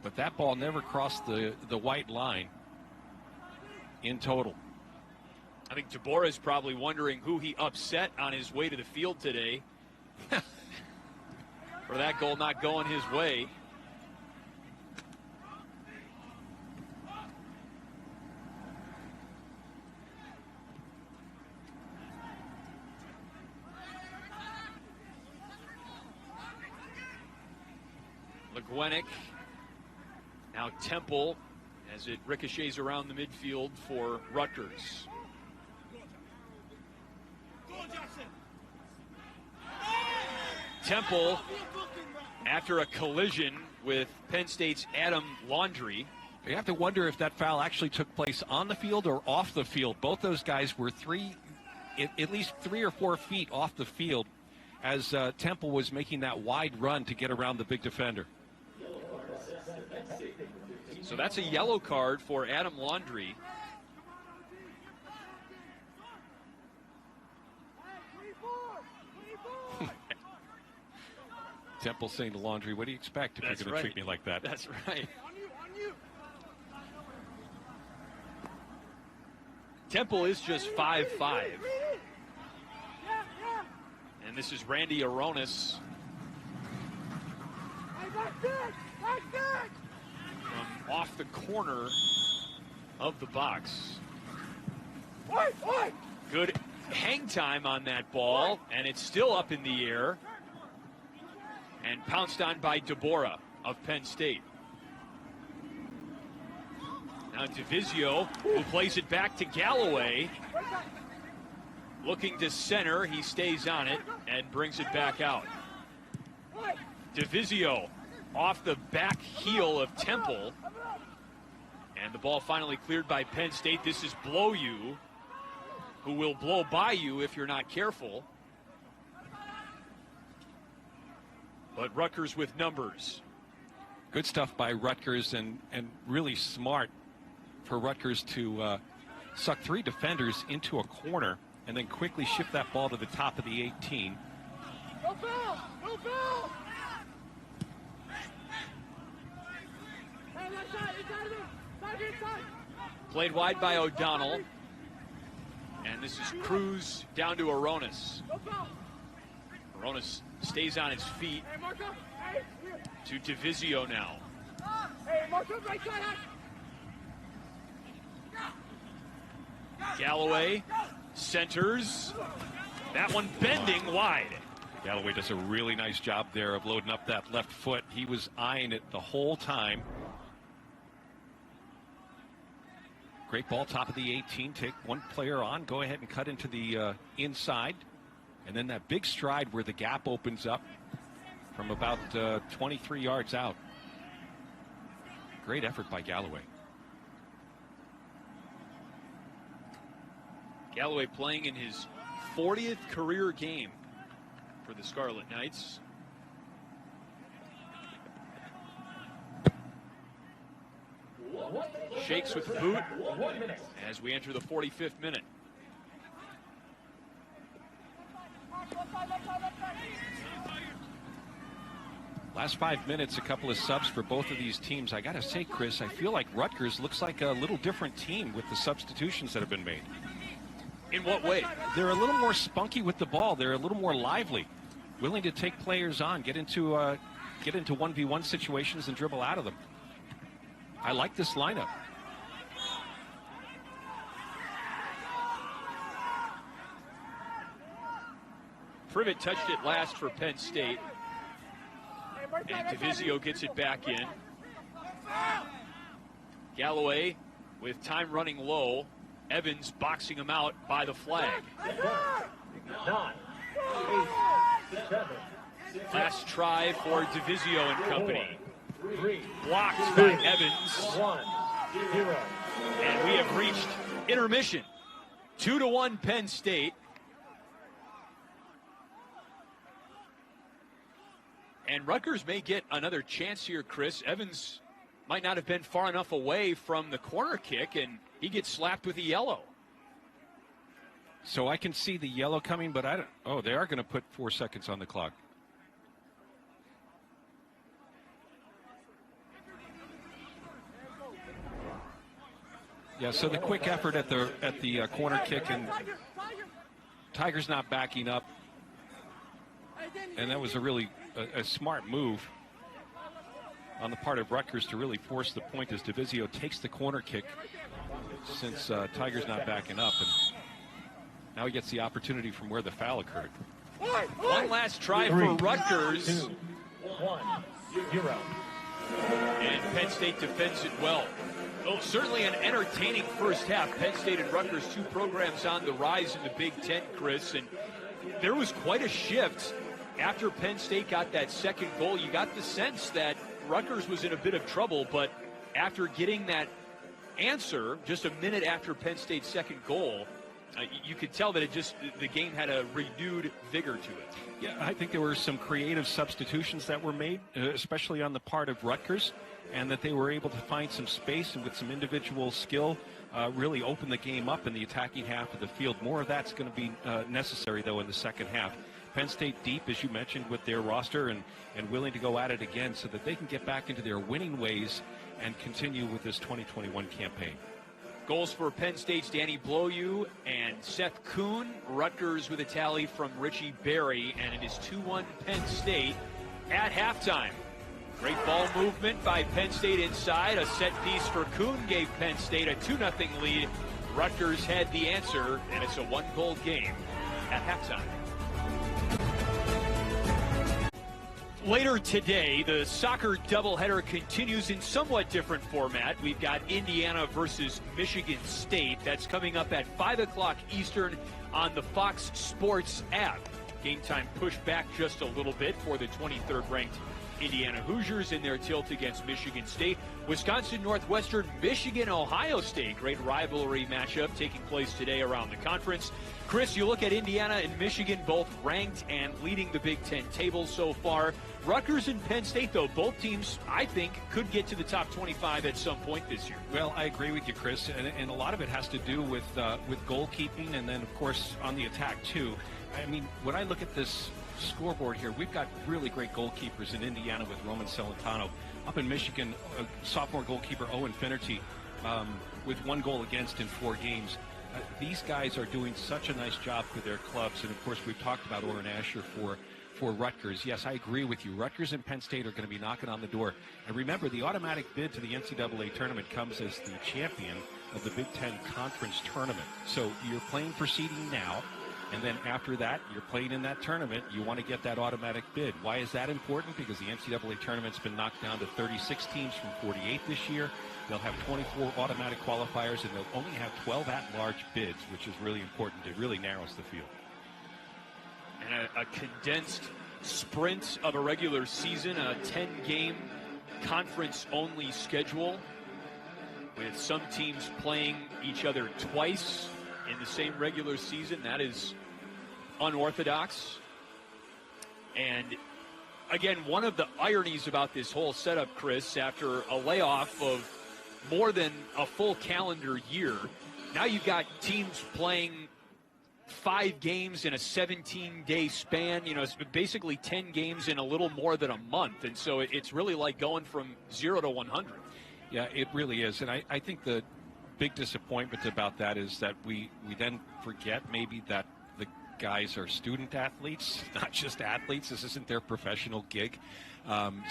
But that ball never crossed the white line in total. I think Deborah is probably wondering who he upset on his way to the field today for that goal not going his way. Legwenick, now Temple, as it ricochets around the midfield for Rutgers. Temple, after a collision with Penn State's Adam Laundrie. You have to wonder if that foul actually took place on the field or off the field. Both those guys were at least 3 or 4 feet off the field as Temple was making that wide run to get around the big defender. So that's a yellow card for Adam Laundrie. Temple saying to Laundrie, what do you expect if you're going to treat me like that? That's right. Temple is just 5'5". And this is Randy Aronis from off the corner of the box. Good hang time on that ball, and it's still up in the air and pounced on by Deborah of Penn State. Now DeVizio, who plays it back to Galloway. Looking to center, he stays on it and brings it back out. DeVizio off the back heel of Temple. And the ball finally cleared by Penn State. This is Blow You, who will blow by you if you're not careful. But Rutgers with numbers. Good stuff by Rutgers, and really smart for Rutgers to suck 3 defenders into a corner and then quickly shift that ball to the top of the 18. No foul! No foul! Hey, left side, inside of him! Inside. Played wide by O'Donnell. And this is Cruz down to Aronis. No foul! Aronis stays on his feet. Hey, Marco! Hey, here! To DeVizio now. Hey, Marco, right side! Galloway centers. That one bending wide. Galloway does a really nice job there of loading up that left foot. He was eyeing it the whole time. Great ball, top of the 18. Take one player on. Go ahead and cut into the inside. And then that big stride where the gap opens up from about 23 yards out. Great effort by Galloway. Galloway playing in his 40th career game for the Scarlet Knights. Shakes with the boot as we enter the 45th minute. Last 5 minutes, a couple of subs for both of these teams. I got to say, Chris, I feel like Rutgers looks like a little different team with the substitutions that have been made. In what way? They're a little more spunky with the ball. They're a little more lively, willing to take players on, get into 1v1 situations and dribble out of them. I like this lineup. Privet touched it last for Penn State. And DeVizio gets it back in. Galloway with time running low. Evans boxing him out by the flag. 9, 8, 7. Last try for DeVizio and company. 3, Blocked by Evans. 1, 0. And we have reached intermission. 2-1 Penn State. And Rutgers may get another chance here, Chris. Evans might not have been far enough away from the corner kick, and he gets slapped with a yellow. So I can see the yellow coming, but I don't. Oh, they are going to put 4 seconds on the clock. Yeah, so the quick effort at the corner kick, and Tiger's not backing up, and that was a really a smart move on the part of Rutgers to really force the point as DeVizio takes the corner kick, since Tiger's not backing up, and now he gets the opportunity from where the foul occurred. One last try for Rutgers. 2, 1, 0. And Penn State defends it well. Oh, certainly an entertaining first half. Penn State and Rutgers, 2 programs on the rise in the Big Ten, Chris. And there was quite a shift after Penn State got that second goal. You got the sense that Rutgers was in a bit of trouble, but after getting that answer just a minute after Penn State's second goal, you could tell that the game had a renewed vigor to it. Yeah, I think there were some creative substitutions that were made, especially on the part of Rutgers, and that they were able to find some space and with some individual skill really open the game up in the attacking half of the field. More of that's going to be necessary, though, in the second half. Penn State deep, as you mentioned, with their roster and willing to go at it again so that they can get back into their winning ways and continue with this 2021 campaign. Goals for Penn State's Danny Blow-You and Seth Kuhn. Rutgers with a tally from Richie Berry, and it is 2-1 Penn State at halftime. Great ball movement by Penn State inside. A set piece for Kuhn gave Penn State a 2-0 lead. Rutgers had the answer, and it's a 1-goal game at halftime. Later today, the soccer doubleheader continues in somewhat different format. We've got Indiana versus Michigan State. That's coming up at 5 o'clock Eastern on the Fox Sports app. Game time pushed back just a little bit for the 23rd ranked Indiana Hoosiers in their tilt against Michigan State. Wisconsin, Northwestern, Michigan, Ohio State. Great rivalry matchup taking place today around the conference. Chris, you look at Indiana and Michigan, both ranked and leading the Big Ten table so far. Rutgers and Penn State, though, both teams, I think, could get to the top 25 at some point this year. Well, I agree with you, Chris, and a lot of it has to do with goalkeeping and then, of course, on the attack, too. I mean, when I look at this scoreboard here, we've got really great goalkeepers in Indiana with Roman Celentano. Up in Michigan, sophomore goalkeeper Owen Finnerty with 1 goal against in 4 games. These guys are doing such a nice job for their clubs, and of course we've talked about Orrin Asher for Rutgers. Yes, I agree with you. Rutgers and Penn State are going to be knocking on the door. And remember, the automatic bid to the NCAA tournament comes as the champion of the Big Ten Conference Tournament. So you're playing for seeding now, and then after that, you're playing in that tournament. You want to get that automatic bid. Why is that important? Because the NCAA tournament's been knocked down to 36 teams from 48 this year. They'll have 24 automatic qualifiers, and they'll only have 12 at-large bids, which is really important. It really narrows the field. And a condensed sprint of a regular season, a 10-game conference-only schedule, with some teams playing each other twice in the same regular season. That is unorthodox. And again, one of the ironies about this whole setup, Chris, after a layoff of more than a full calendar year, now you've got teams playing 5 games in a 17-day span. You know, it's basically 10 games in a little more than a month. And so it's really like going from 0 to 100. Yeah, it really is. And I think the big disappointment about that is that we then forget maybe that the guys are student athletes, not just athletes. This isn't their professional gig.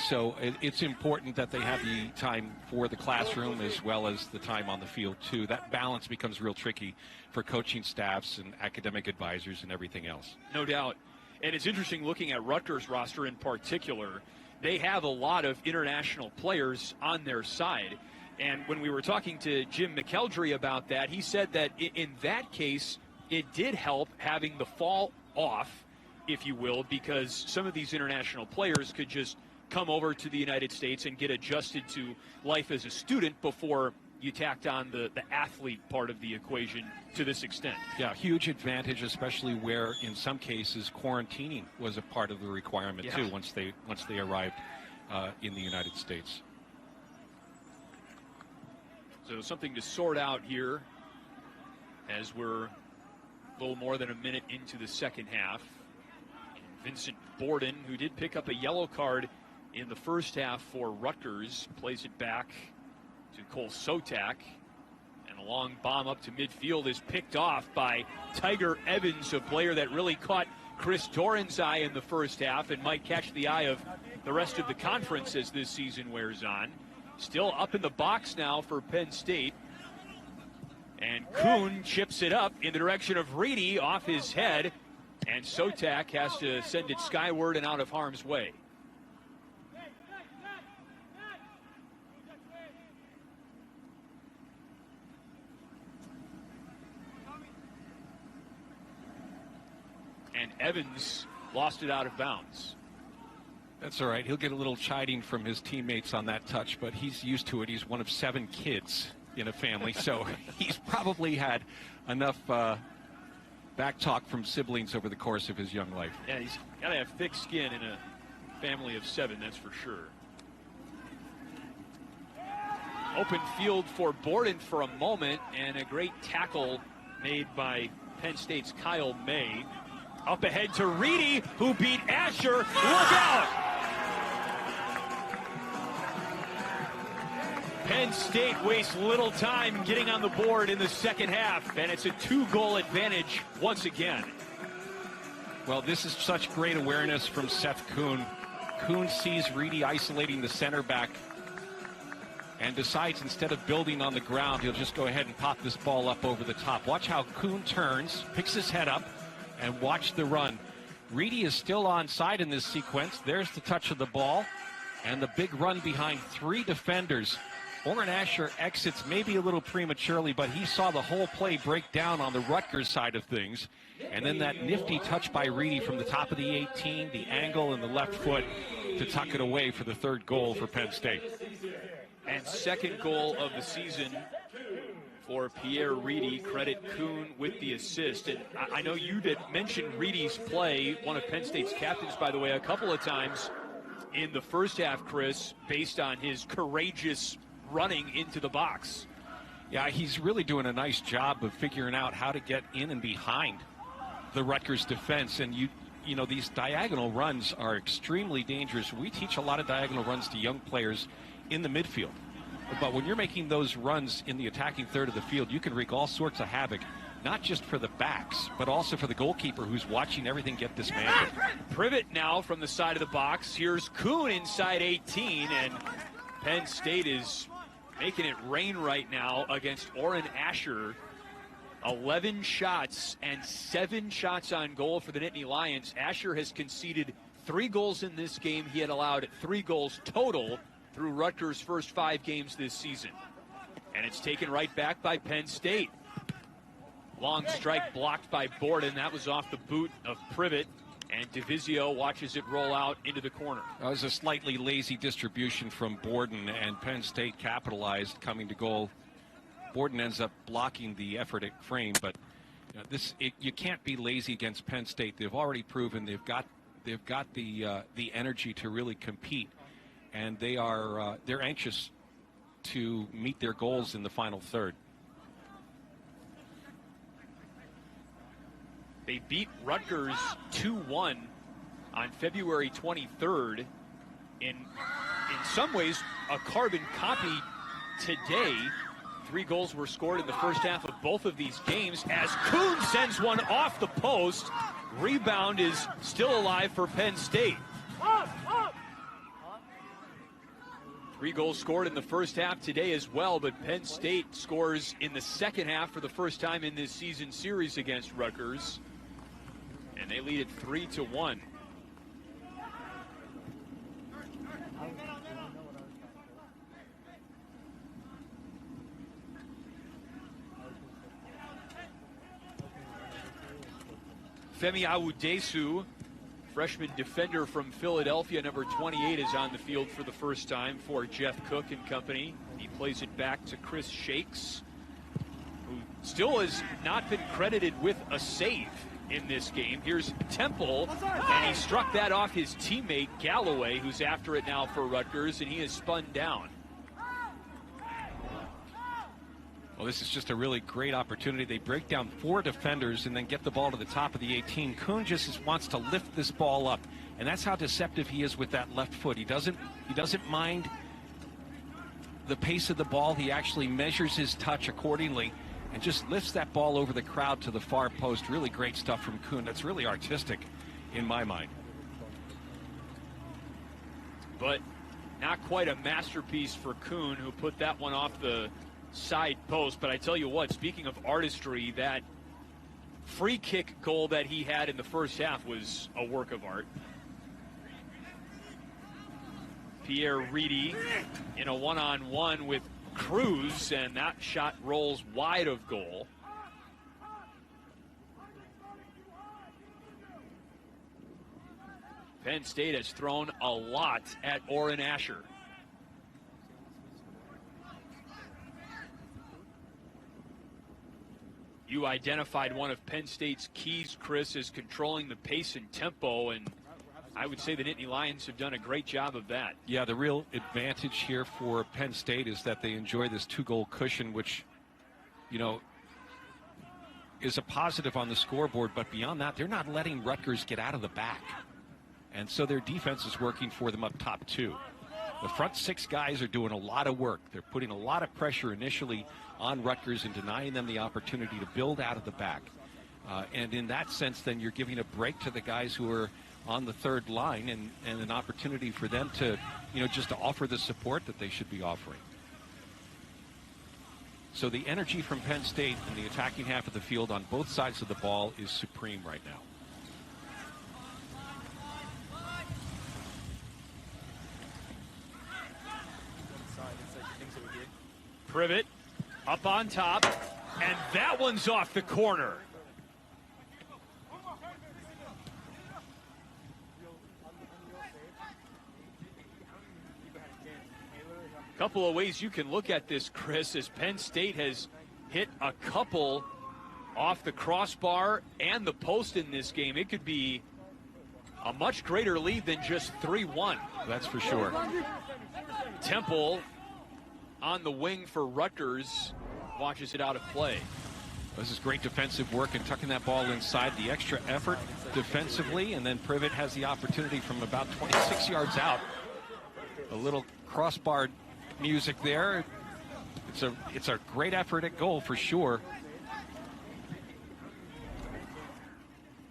So it's important that they have the time for the classroom as well as the time on the field, too. That balance becomes real tricky for coaching staffs and academic advisors and everything else. No doubt. And it's interesting looking at Rutgers' roster in particular. They have a lot of international players on their side. And when we were talking to Jim McElderry about that, he said that in that case, it did help having the fall off, if you will, because some of these international players could just come over to the United States and get adjusted to life as a student before you tacked on the athlete part of the equation to this extent. Yeah, huge advantage, especially where in some cases quarantining was a part of the requirement too once they arrived in the United States. So something to sort out here as we're a little more than a minute into the second half. Vincent Borden, who did pick up a yellow card in the first half for Rutgers, plays it back to Cole Sotak. And a long bomb up to midfield is picked off by Tiger Evans, a player that really caught Chris Doran's eye in the first half and might catch the eye of the rest of the conference as this season wears on. Still up in the box now for Penn State. And Kuhn chips it up in the direction of Reedy off his head. And Sotak has to send it skyward and out of harm's way. And Evans lost it out of bounds. That's all right. He'll get a little chiding from his teammates on that touch, but he's used to it. He's one of 7 kids in a family, so he's probably had enough back talk from siblings over the course of his young life. Yeah, he's got to have thick skin in a family of 7, that's for sure. Open field for Borden for a moment, and a great tackle made by Penn State's Kyle May. Up ahead to Reedy, who beat Asher. Look out! Penn State wastes little time getting on the board in the second half, and it's a 2-goal advantage once again. Well, this is such great awareness from Seth Kuhn. Kuhn sees Reedy isolating the center back and decides instead of building on the ground, he'll just go ahead and pop this ball up over the top. Watch how Kuhn turns, picks his head up, and watch the run. Reedy is still onside in this sequence. There's the touch of the ball and the big run behind 3 defenders. Orrin Asher exits maybe a little prematurely, but he saw the whole play break down on the Rutgers side of things. And then that nifty touch by Reedy from the top of the 18, the angle and the left foot to tuck it away for the 3rd goal for Penn State. And 2nd goal of the season for Pierre Reedy. Credit Kuhn with the assist. And I know you did mention Reedy's play, one of Penn State's captains, by the way, a couple of times in the first half, Chris, based on his courageous running into the box. Yeah, he's really doing a nice job of figuring out how to get in and behind the Rutgers defense. And you know, these diagonal runs are extremely dangerous. We teach a lot of diagonal runs to young players in the midfield. But when you're making those runs in the attacking third of the field, you can wreak all sorts of havoc, not just for the backs, but also for the goalkeeper who's watching everything get dismantled. Privet now from the side of the box. Here's Kuhn inside 18, and Penn State is making it rain right now against Orrin Asher. 11 shots and 7 shots on goal for the Nittany Lions. Asher has conceded 3 goals in this game. He had allowed 3 goals total through Rutgers' first 5 games this season. And it's taken right back by Penn State. Long strike blocked by Borden. That was off the boot of Privet. And Divisio watches it roll out into the corner. That was a slightly lazy distribution from Borden, and Penn State capitalized coming to goal. Borden ends up blocking the effort at frame, but you can't be lazy against Penn State. They've already proven they've got the energy to really compete, and they're anxious to meet their goals in the final third. They beat Rutgers 2-1 on February 23rd. In some ways, a carbon copy today. 3 goals were scored in the first half of both of these games as Kuhn sends one off the post. Rebound is still alive for Penn State. 3 goals scored in the first half today as well, but Penn State scores in the second half for the first time in this season series against Rutgers. And they lead it 3-1. Femi Awudesu, freshman defender from Philadelphia, number 28, is on the field for the first time for Jeff Cook and company. He plays it back to Chris Shakes, who still has not been credited with a save in this game. Here's Temple, and he struck that off his teammate Galloway, who's after it now for Rutgers, and he is spun down. Well, this is just a really great opportunity. They break down 4 defenders and then get the ball to the top of the 18. Kuhn just wants to lift this ball up, and that's how deceptive he is with that left foot. He doesn't mind the pace of the ball. He actually measures his touch accordingly and just lifts that ball over the crowd to the far post. Really great stuff from Kuhn. That's really artistic in my mind. But not quite a masterpiece for Kuhn, who put that one off the side post. But I tell you what, speaking of artistry, that free kick goal that he had in the first half was a work of art. Pierre Reedy in a one-on-one with Cruz, and that shot rolls wide of goal. Penn State has thrown a lot at Orrin Asher. You identified one of Penn State's keys, Chris, as controlling the pace and tempo, and I would say the Nittany Lions have done a great job of that. Yeah, the real advantage here for Penn State is that they enjoy this 2-goal cushion, which, you know, is a positive on the scoreboard. But beyond that, they're not letting Rutgers get out of the back. And so their defense is working for them up top, too. The front 6 guys are doing a lot of work. They're putting a lot of pressure initially on Rutgers and denying them the opportunity to build out of the back. And in that sense, then you're giving a break to the guys who are on the third line and an opportunity for them to, you know, just to offer the support that they should be offering. So the energy from Penn State in the attacking half of the field on both sides of the ball is supreme right now. Privet up on top, and that one's off the corner. Couple of ways you can look at this, Chris, as Penn State has hit a couple off the crossbar and the post in this game. It could be a much greater lead than just 3-1. That's for sure. Temple on the wing for Rutgers watches it out of play. This is great defensive work and tucking that ball inside. The extra effort defensively, and then Privet has the opportunity from about 26 yards out. A little crossbar music there. It's a great effort at goal for sure.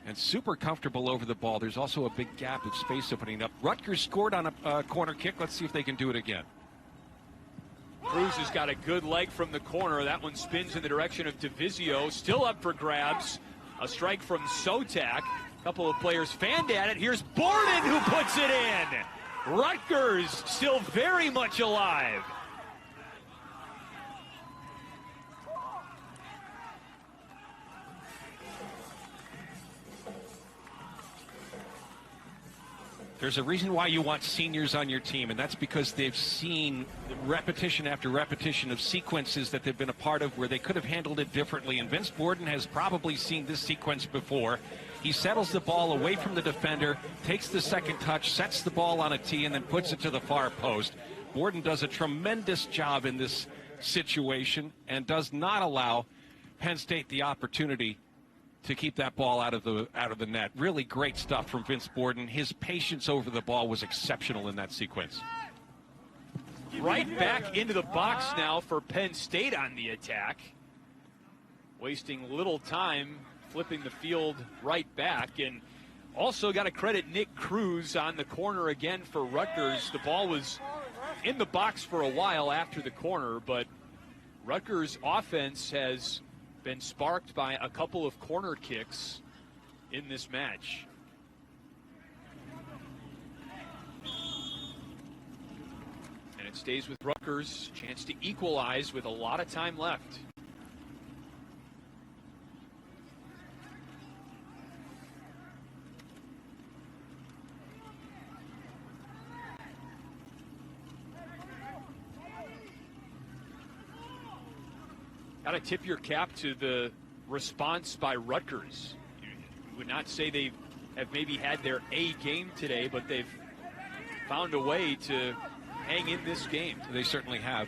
And super comfortable over the ball. There's also a big gap of space opening up. Rutgers scored on a corner kick. Let's see if they can do it again. Cruz has got a good leg from the corner. That one spins in the direction of Divisio. Still up for grabs. A strike from Sotak. A couple of players fanned at it. Here's Borden who puts it in. Rutgers still very much alive. There's a reason why you want seniors on your team, and that's because they've seen repetition after repetition of sequences that they've been a part of where they could have handled it differently. And Vince Borden has probably seen this sequence before. He settles the ball away from the defender, takes the second touch, sets the ball on a tee, and then puts it to the far post. Borden does a tremendous job in this situation and does not allow Penn State the opportunity to keep that ball out of the net. Really great stuff from Vince Borden. His patience over the ball was exceptional in that sequence. Right back into the box now for Penn State on the attack. Wasting little time flipping the field right back. And also got to credit Nick Cruz on the corner again for Rutgers. The ball was in the box for a while after the corner, but Rutgers' offense has been sparked by a couple of corner kicks in this match. And it stays with Rutgers. Chance to equalize with a lot of time left. Got to tip your cap to the response by Rutgers. You would not say they have maybe had their A game today, but they've found a way to hang in this game. They certainly have.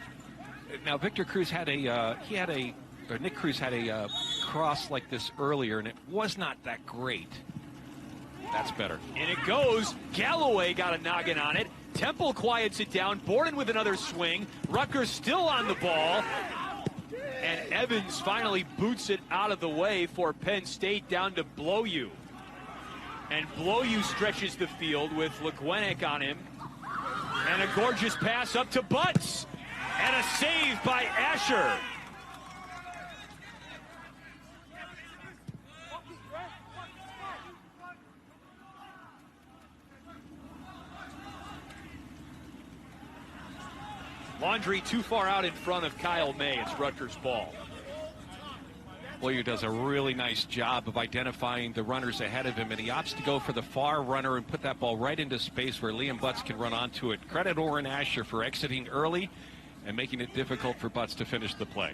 Now, Victor Cruz had Nick Cruz had a cross like this earlier, and it was not that great. That's better. And it goes. Galloway got a noggin on it. Temple quiets it down. Borden with another swing. Rutgers still on the ball. And Evans finally boots it out of the way for Penn State down to Bloyu. And Bloyu stretches the field with Legwenick on him. And a gorgeous pass up to Butts. And a save by Asher. Laundry too far out in front of Kyle May. It's Rutgers' ball. Bloyu does a really nice job of identifying the runners ahead of him, and he opts to go for the far runner and put that ball right into space where Liam Butts can run onto it. Credit Orrin Asher for exiting early and making it difficult for Butts to finish the play.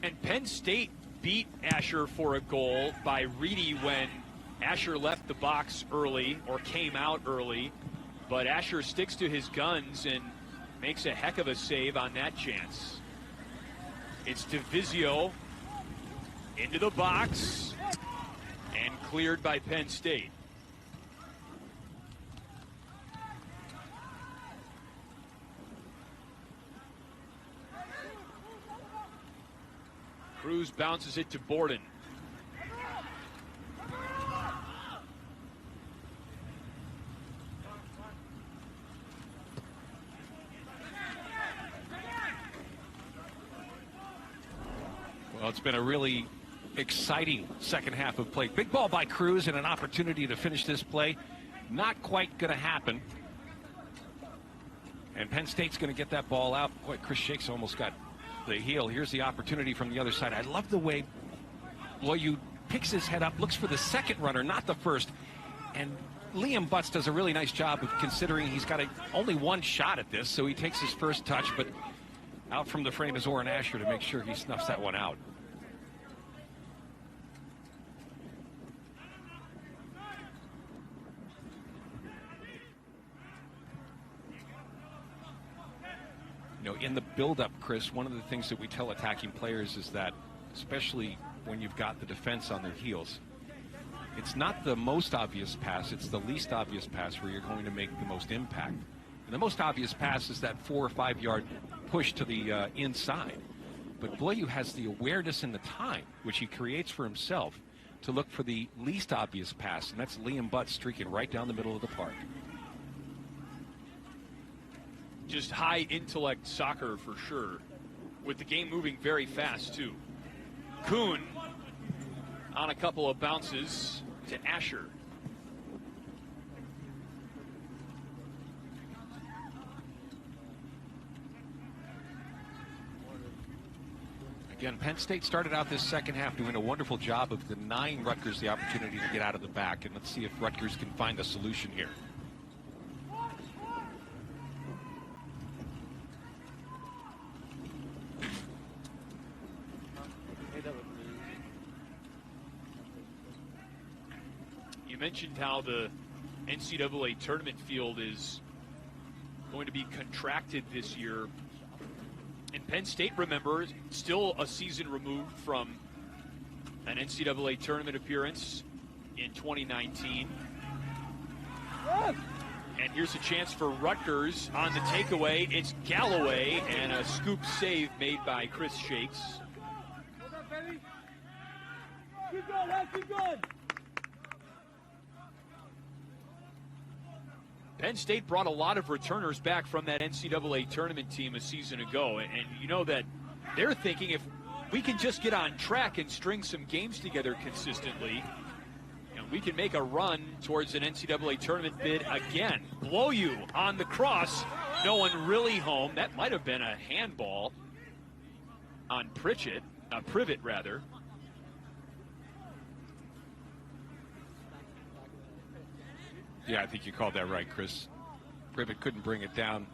And Penn State beat Asher for a goal by Reedy when Asher left the box early or came out early. But Asher sticks to his guns and makes a heck of a save on that chance. It's Divisio into the box and cleared by Penn State. Cruz bounces it to Borden. Well, it's been a really exciting second half of play. Big ball by Cruz and an opportunity to finish this play. Not quite going to happen. And Penn State's going to get that ball out. Boy, Chris Shakes almost got the heel. Here's the opportunity from the other side. I love the way Loyu picks his head up, looks for the second runner, not the first. And Liam Butts does a really nice job of considering he's got only one shot at this, so he takes his first touch, but out from the frame is Orrin Asher to make sure he snuffs that one out. You know, in the build-up, Chris, one of the things that we tell attacking players is that, especially when you've got the defense on their heels, it's not the most obvious pass, it's the least obvious pass where you're going to make the most impact. And the most obvious pass is that 4 or 5 yard push to the inside. But Loyu has the awareness and the time, which he creates for himself, to look for the least obvious pass, and that's Liam Butts streaking right down the middle of the park. Just high intellect soccer for sure, with the game moving very fast too. Kuhn on a couple of bounces to Asher. Again, Penn State started out this second half doing a wonderful job of denying Rutgers the opportunity to get out of the back, and let's see if Rutgers can find a solution here. You mentioned how the NCAA tournament field is going to be contracted this year. And Penn State, remember, still a season removed from an NCAA tournament appearance in 2019. And here's a chance for Rutgers on the takeaway. It's Galloway, and a scoop save made by Chris Shakes. Hold up, baby. Keep going, lad, keep going. Penn State brought a lot of returners back from that NCAA tournament team a season ago, and you know that they're thinking if we can just get on track and string some games together consistently, and we can make a run towards an NCAA tournament bid again. Loyu on the cross, no one really home. That might have been a handball on Privet rather. Yeah, I think you called that right, Chris. Privet couldn't bring it down.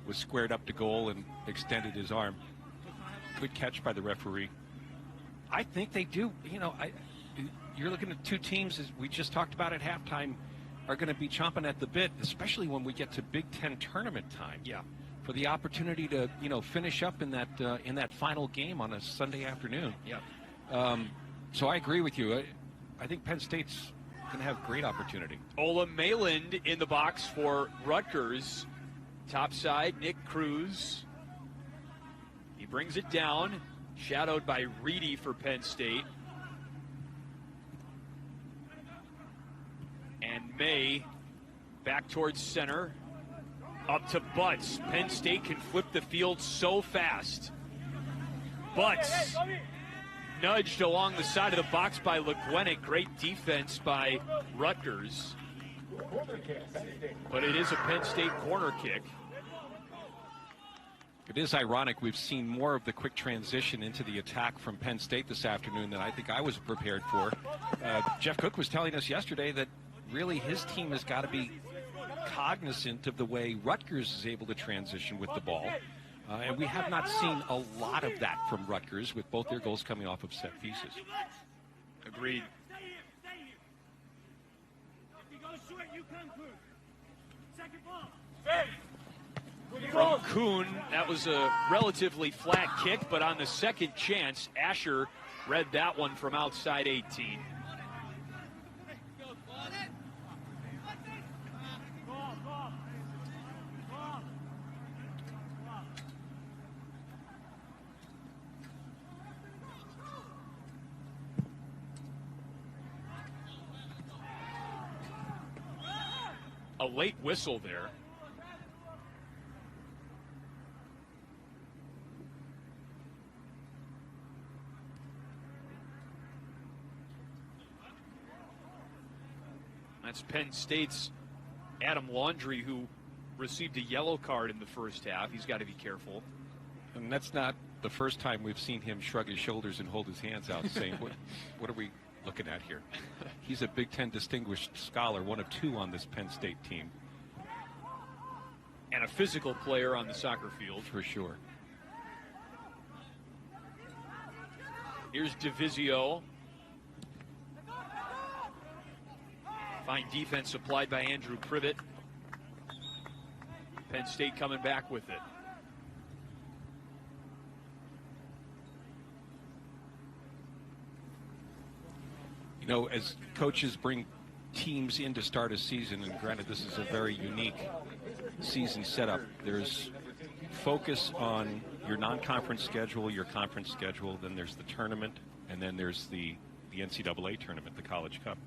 Was squared up to goal and extended his arm. Good catch by the referee. I think they do. You know, you're looking at two teams, as we just talked about at halftime, are going to be chomping at the bit, especially when we get to Big Ten tournament time. Yeah. For the opportunity to, finish up in that final game on a Sunday afternoon. Yeah. So I agree with you. I think Penn State's going to have great opportunity. Ola Mayland in the box for Rutgers. Top side, Nick Cruz. He brings it down, shadowed by Reedy for Penn State. And May back towards center. Up to Butts. Penn State can flip the field so fast. Butts nudged along the side of the box by LeGuenic. Great defense by Rutgers. But it is a Penn State corner kick. It is ironic. We've seen more of the quick transition into the attack from Penn State this afternoon than I think I was prepared for. Jeff Cook was telling us yesterday that really his team has got to be cognizant of the way Rutgers is able to transition with the ball. And we have not seen a lot of that from Rutgers, with both their goals coming off of set pieces. Agreed. From Kuhn, that was a relatively flat kick, but on the second chance, Asher read that one from outside 18. A late whistle there. That's Penn State's Adam Laundrie, who received a yellow card in the first half. He's got to be careful. And that's not the first time we've seen him shrug his shoulders and hold his hands out saying, what are we looking at here? He's a Big Ten distinguished scholar, one of 2 on this Penn State team. And a physical player on the soccer field. For sure. Here's DeVizio. Fine defense supplied by Andrew Privet. Penn State coming back with it. You know, as coaches bring teams in to start a season, and granted this is a very unique season setup, there's focus on your non-conference schedule, your conference schedule, then there's the tournament, and then there's the NCAA tournament, the College Cup.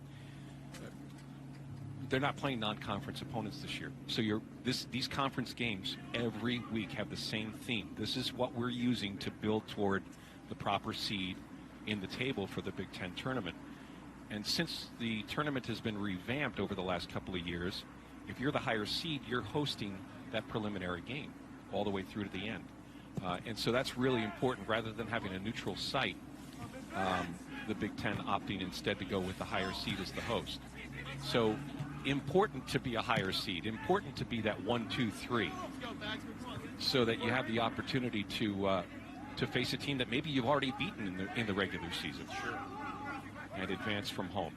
They're not playing non-conference opponents this year. So these conference games every week have the same theme. This is what we're using to build toward the proper seed in the table for the Big Ten tournament. And since the tournament has been revamped over the last couple of years, if you're the higher seed, you're hosting that preliminary game all the way through to the end. And so that's really important. Rather than having a neutral site, the Big Ten opting instead to go with the higher seed as the host. So important to be a higher seed, important to be that 1, 2, 3, so that you have the opportunity to face a team that maybe you've already beaten in the regular season. Sure. And advance from home.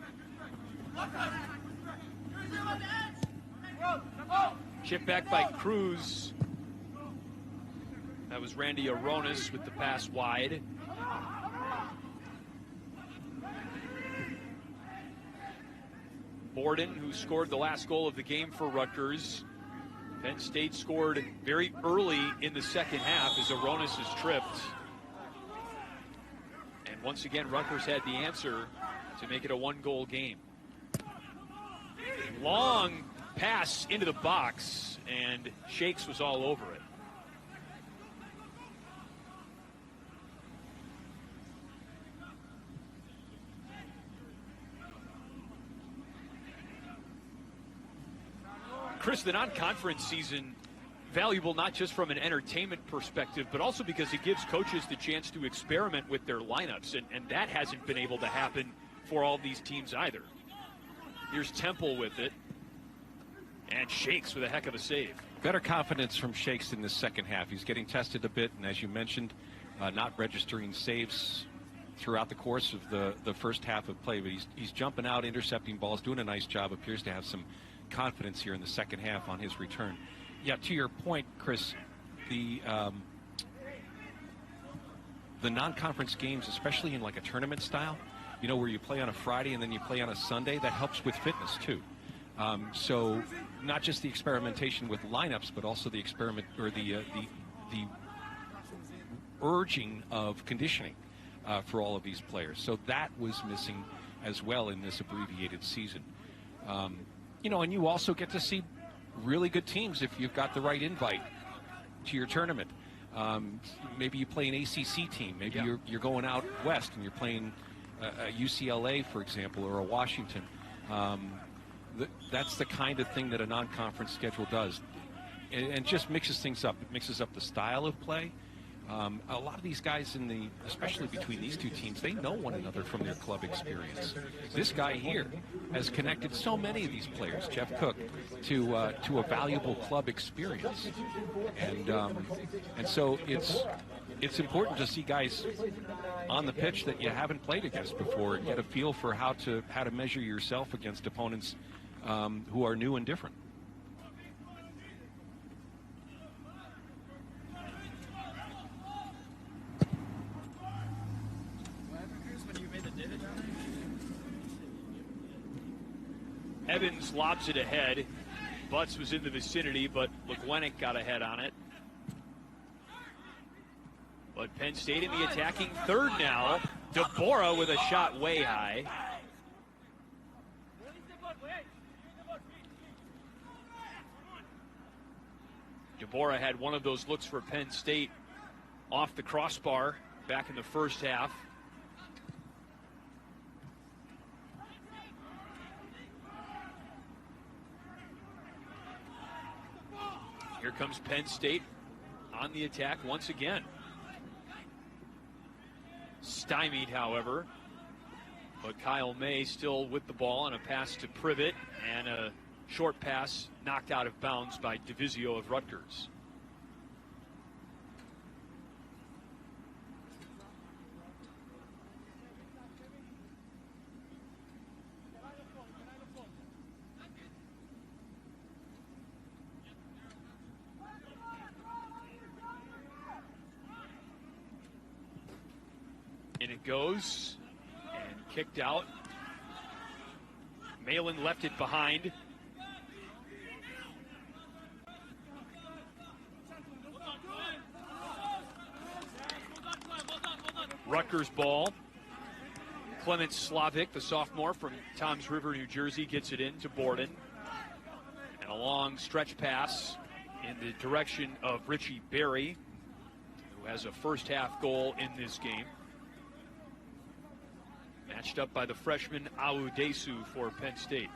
Chip back by Cruz. That was Randy Aronis with the pass wide. Borden, who scored the last goal of the game for Rutgers. Penn State scored very early in the second half as Aronis is tripped. And once again, Rutgers had the answer to make it a 1-goal game. Long pass into the box, and Shakes was all over it. Chris, the non-conference season, valuable not just from an entertainment perspective, but also because it gives coaches the chance to experiment with their lineups, and that hasn't been able to happen for all these teams either. Here's Temple with it, and Shakes with a heck of a save. Better confidence from Shakes in the second half. He's getting tested a bit, and as you mentioned, not registering saves throughout the course of the first half of play, but he's jumping out, intercepting balls, doing a nice job, appears to have some confidence here in the second half on his return. Yeah, to your point, Chris, the non-conference games, especially in like a tournament style, you know, where you play on a Friday and then you play on a Sunday, that helps with fitness too. So not just the experimentation with lineups, but also the experiment or the urging of conditioning for all of these players. So that was missing as well in this abbreviated season. You know, and you also get to see really good teams if you've got the right invite to your tournament. Maybe you play an ACC team. Maybe you're going out west and you're playing a UCLA, for example, or a Washington. That's the kind of thing that a non-conference schedule does. And just mixes things up. It mixes up the style of play. A lot of these guys, especially between these two teams, they know one another from their club experience. This guy here has connected so many of these players, Jeff Cook, to a valuable club experience, and so it's important to see guys on the pitch that you haven't played against before and get a feel for how to measure yourself against opponents who are new and different. Evans lobs it ahead. Butts was in the vicinity, but Legwenick got ahead on it. But Penn State in the attacking third now. DeBora with a shot way high. DeBora had one of those looks for Penn State off the crossbar back in the first half. Here comes Penn State on the attack once again. stymied, however. But Kyle May still with the ball on a pass to Privet, and a short pass knocked out of bounds by Divisio of Rutgers. And it goes, and kicked out. Malin left it behind. Rutgers ball. Clement Slavic, the sophomore from Toms River, New Jersey, gets it in to Borden. And a long stretch pass in the direction of Richie Berry, who has a first half goal in this game. Matched up by the freshman Audesu for Penn State.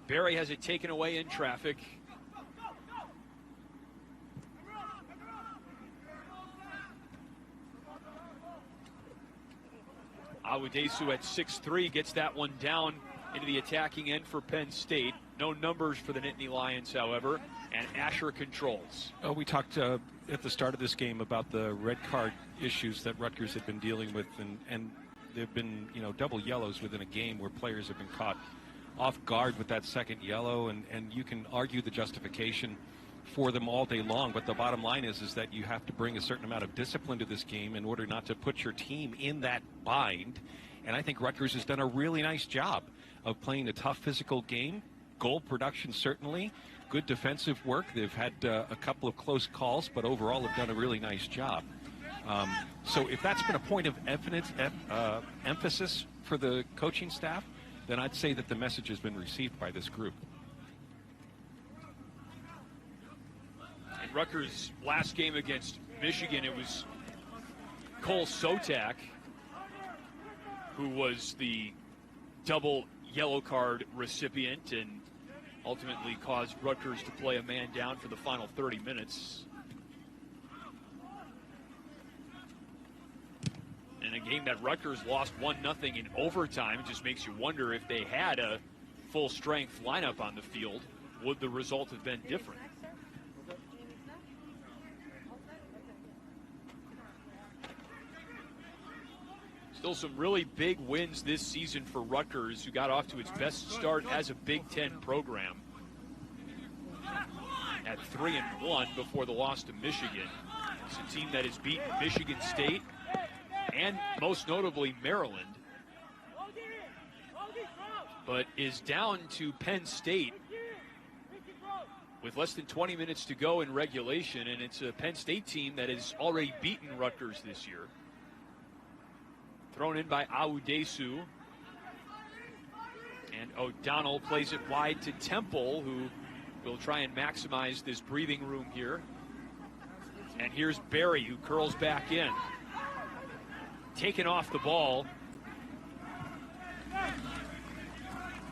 Berry has it taken away in traffic. Audesu at 6'3" gets that one down into the attacking end for Penn State. No numbers for the Nittany Lions, however, and Asher controls. Oh, we talked at the start of this game about the red card issues that Rutgers had been dealing with, and there have been, double yellows within a game where players have been caught off guard with that second yellow, and you can argue the justification for them all day long, but the bottom line is that you have to bring a certain amount of discipline to this game in order not to put your team in that bind, and I think Rutgers has done a really nice job of playing a tough physical game. Goal production, certainly. Good defensive work. They've had a couple of close calls, but overall have done a really nice job. So if that's been a point of emphasis for the coaching staff, then I'd say that the message has been received by this group. In Rutgers' last game against Michigan, it was Cole Sotak who was the double yellow card recipient and ultimately caused Rutgers to play a man down for the final 30 minutes. In a game that Rutgers lost 1-0 in overtime, it just makes you wonder if they had a full-strength lineup on the field, would the result have been different? Still some really big wins this season for Rutgers, who got off to its best start as a Big Ten program at 3-1 before the loss to Michigan. It's a team that has beaten Michigan State and most notably Maryland, but is down to Penn State with less than 20 minutes to go in regulation, and it's a Penn State team that has already beaten Rutgers this year. Thrown in by Audesu. And O'Donnell plays it wide to Temple, who will try and maximize this breathing room here. And here's Berry, who curls back in. Taken off the ball.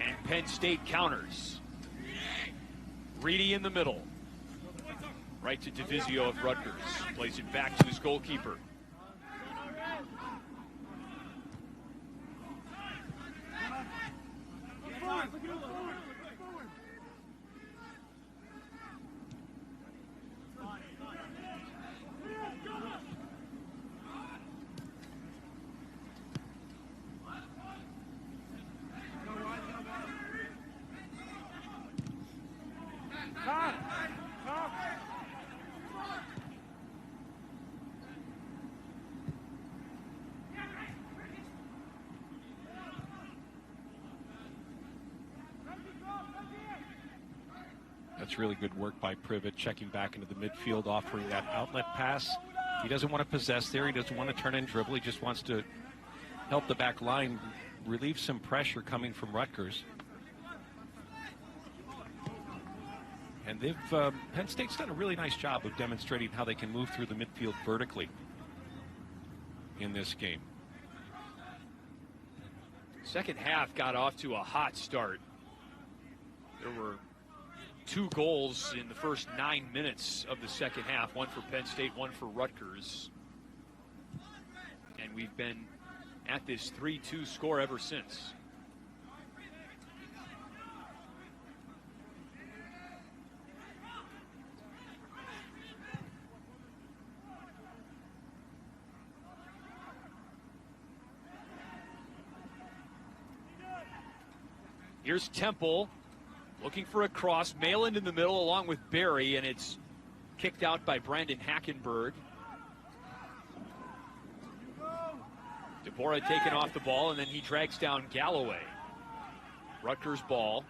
And Penn State counters. Reedy in the middle. Right to Divisio of Rutgers. Plays it back to his goalkeeper. That's really good work by Privet, checking back into the midfield, offering that outlet pass. He doesn't want to possess there. He doesn't want to turn and dribble. He just wants to help the back line relieve some pressure coming from Rutgers. And Penn State's done a really nice job of demonstrating how they can move through the midfield vertically in this game. Second half got off to a hot start. There were 2 goals in the first 9 minutes of the second half, one for Penn State, one for Rutgers. And we've been at this 3-2 score ever since. Here's Temple looking for a cross. Mayland in the middle along with Barry, and it's kicked out by Brandon Hackenberg. DeBora taking off the ball, and then he drags down Galloway. Rutgers ball.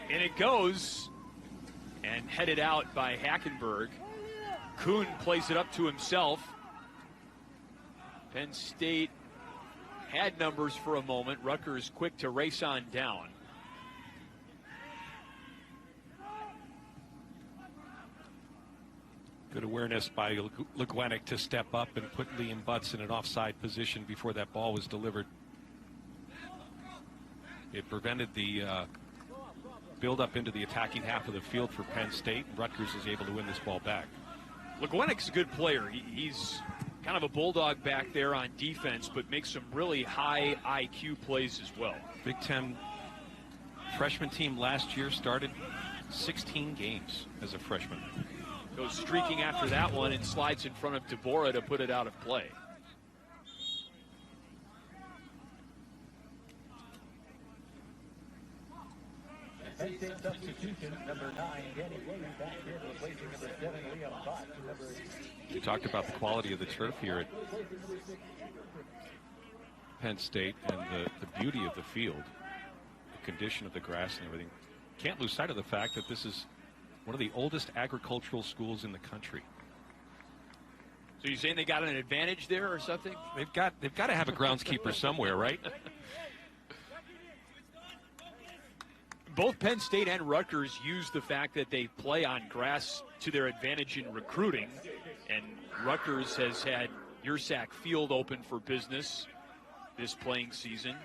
And it goes, and headed out by Hackenberg. Kuhn plays it up to himself. Penn State had numbers for a moment. Rutgers quick to race on down. Good awareness by Legwenick to step up and put Liam Butts in an offside position before that ball was delivered. It prevented the build up into the attacking half of the field for Penn State. Rutgers is able to win this ball back. Legwenick's a good player. He's kind of a bulldog back there on defense, but makes some really high IQ plays as well. Big Ten freshman team last year, started 16 games as a freshman. Goes streaking after that one and slides in front of DeBora to put it out of play. Penn State substitution, number 9, Danny Williams back here, replacing number 7, Liam Bott. We talked about the quality of the turf here at Penn State and the beauty of the field, the condition of the grass and everything. Can't lose sight of the fact that this is one of the oldest agricultural schools in the country. So you're saying they got an advantage there or something? They've got to have a groundskeeper somewhere, right? Both Penn State and Rutgers use the fact that they play on grass to their advantage in recruiting. And Rutgers has had Yersack Field open for business this playing season.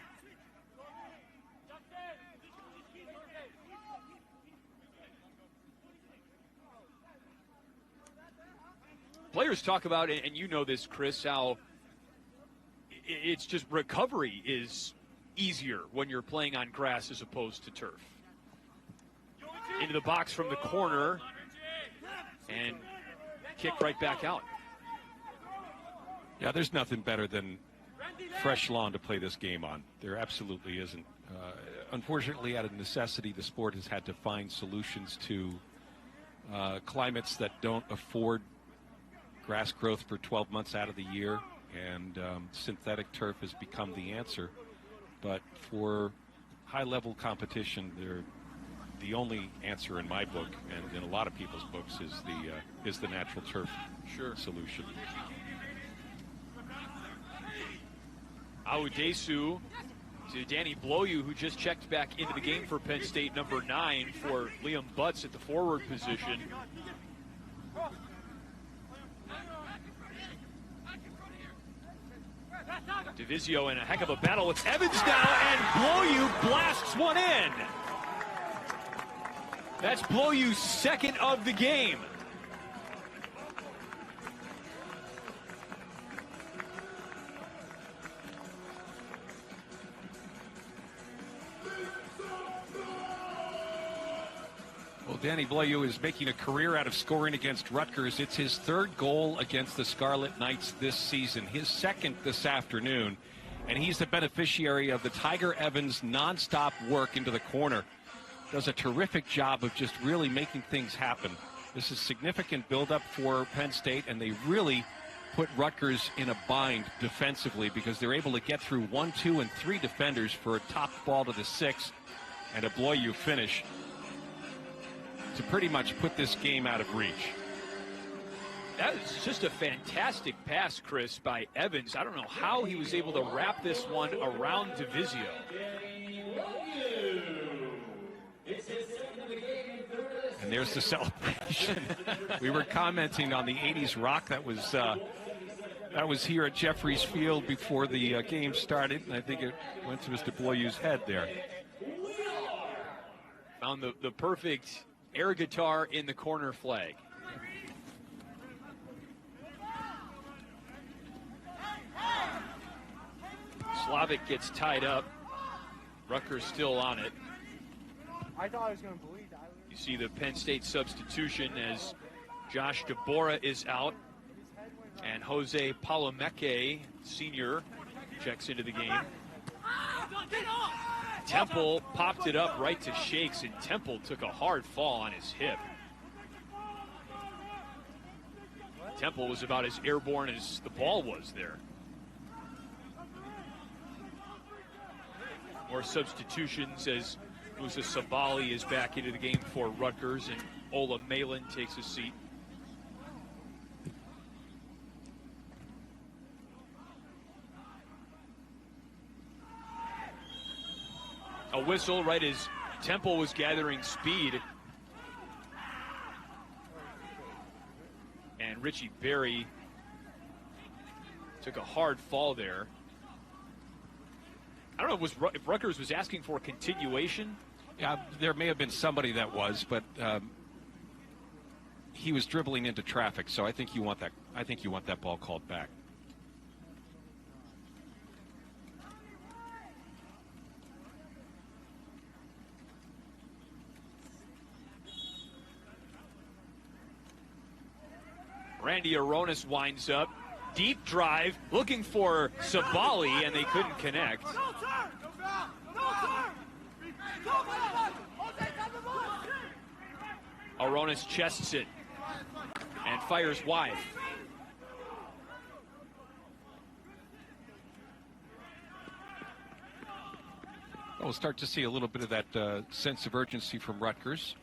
Players talk about, and you know this, Chris, how it's just recovery is easier when you're playing on grass as opposed to turf. Into the box from the corner and kick right back out. Yeah, there's nothing better than fresh lawn to play this game on. There absolutely isn't. Unfortunately, out of necessity, the sport has had to find solutions to climates that don't afford grass growth for 12 months out of the year, and synthetic turf has become the answer. But for high-level competition, the only answer in my book, and in a lot of people's books, is the natural turf solution. Audesu to Danny Bloyu, who just checked back into the game for Penn State, number 9 for Liam Butts at the forward position. Divisio in a heck of a battle with Evans now, and Bloyu blasts one in. That's Bloyu's second of the game. Well, Danny Bloyu is making a career out of scoring against Rutgers. It's his third goal against the Scarlet Knights this season, his second this afternoon, and he's the beneficiary of the Tiger Evans nonstop work into the corner. Does a terrific job of just really making things happen. This is significant buildup for Penn State, and they really put Rutgers in a bind defensively because they're able to get through 1, 2, and 3 defenders for a top ball to the 6 and a Bloyu finish to pretty much put this game out of reach. That was just a fantastic pass, Chris, by Evans. I don't know how he was able to wrap this one around Divisio. And there's the celebration. We were commenting on the 80s rock that was here at Jeffries Field before the game started, and I think it went to Mr. Bloyu's head there. Found the perfect air guitar in the corner flag. Slavic gets tied up. Rutgers still on it. I thought I was going to bleed. You see the Penn State substitution as Josh DeBora is out. And Jose Palomeke, senior, checks into the game. Temple popped it up right to Shakes, and Temple took a hard fall on his hip. Temple was about as airborne as the ball was there. More substitutions as Musa Sabali is back into the game for Rutgers, and Ola Malin takes a seat. A whistle right as Temple was gathering speed. And Richie Berry took a hard fall there. I don't know if Rutgers was asking for a continuation. Yeah, there may have been somebody that was, but he was dribbling into traffic, so I think you want that. I think you want that ball called back. Randy Aronis winds up. Deep drive, looking for Sabali, and they couldn't connect. Aronis chests it and fires wide. We'll start to see a little bit of that sense of urgency from Rutgers.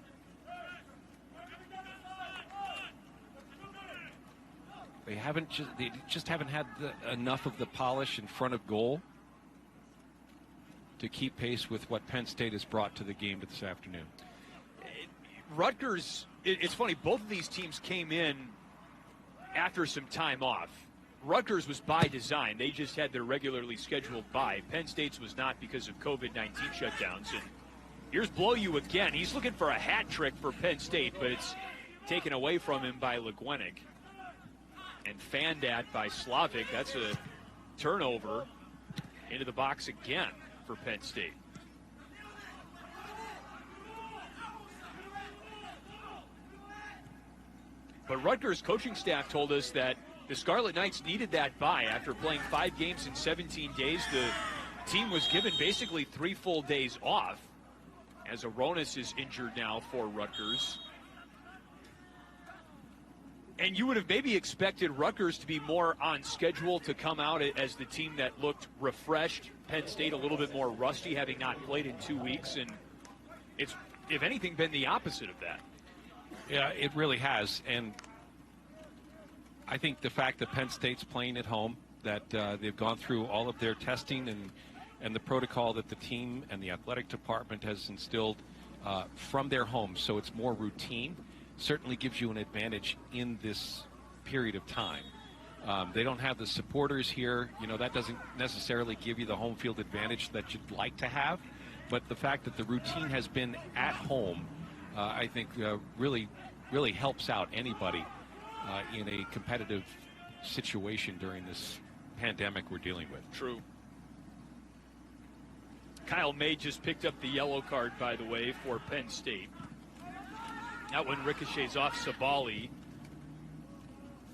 They just haven't had enough of the polish in front of goal to keep pace with what Penn State has brought to the game this afternoon. Rutgers, it's funny, both of these teams came in after some time off. Rutgers was by design. They just had their regularly scheduled bye. Penn State's was not because of COVID-19 shutdowns. And here's Bloyu again. He's looking for a hat trick for Penn State, but it's taken away from him by Legwenick. And fanned at by Slavic. That's a turnover into the box again for Penn State. But Rutgers coaching staff told us that the Scarlet Knights needed that bye. After playing 5 games in 17 days, the team was given basically 3 full days off, as Aronis is injured now for Rutgers. And you would have maybe expected Rutgers to be more on schedule to come out as the team that looked refreshed. Penn State a little bit more rusty, having not played in 2 weeks. And it's, if anything, been the opposite of that. Yeah, it really has. And I think the fact that Penn State's playing at home, that they've gone through all of their testing and the protocol that the team and the athletic department has instilled from their homes, so it's more routine, certainly gives you an advantage in this period of time. They don't have the supporters here. You know, that doesn't necessarily give you the home field advantage that you'd like to have. But the fact that the routine has been at home, I think really helps out anybody in a competitive situation during this pandemic we're dealing with. True. Kyle May just picked up the yellow card, by the way, for Penn State. That one ricochets off Sabali,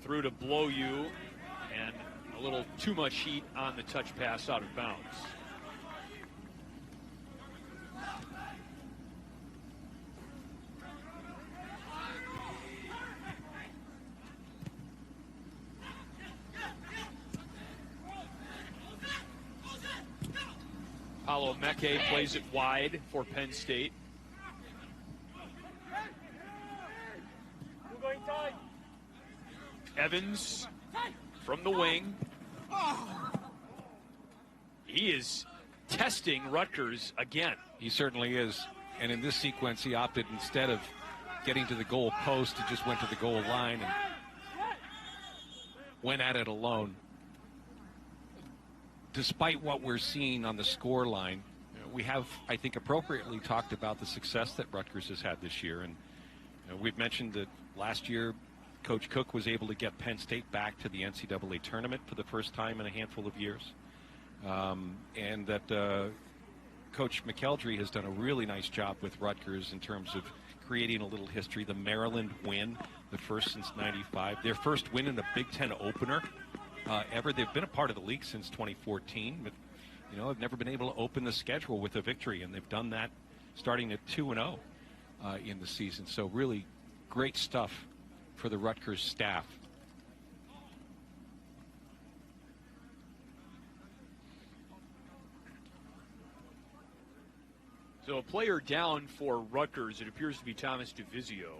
through to Bloyu, and a little too much heat on the touch pass out of bounds. Paulo Meke plays it wide for Penn State. Evans from the wing. He is testing Rutgers again. He certainly is. And in this sequence, he opted, instead of getting to the goal post, he just went to the goal line and went at it alone. Despite what we're seeing on the score line, we have, I think, appropriately talked about the success that Rutgers has had this year. And we've mentioned that last year, Coach Cook was able to get Penn State back to the NCAA tournament for the first time in a handful of years. And that Coach McElderry has done a really nice job with Rutgers in terms of creating a little history. The Maryland win, the first since '95, their first win in the Big Ten opener ever. They've been a part of the league since 2014, but have never been able to open the schedule with a victory, and they've done that starting at 2-0 in the season. So really great stuff for the Rutgers staff. So a player down for Rutgers, it appears to be Thomas DeVizio.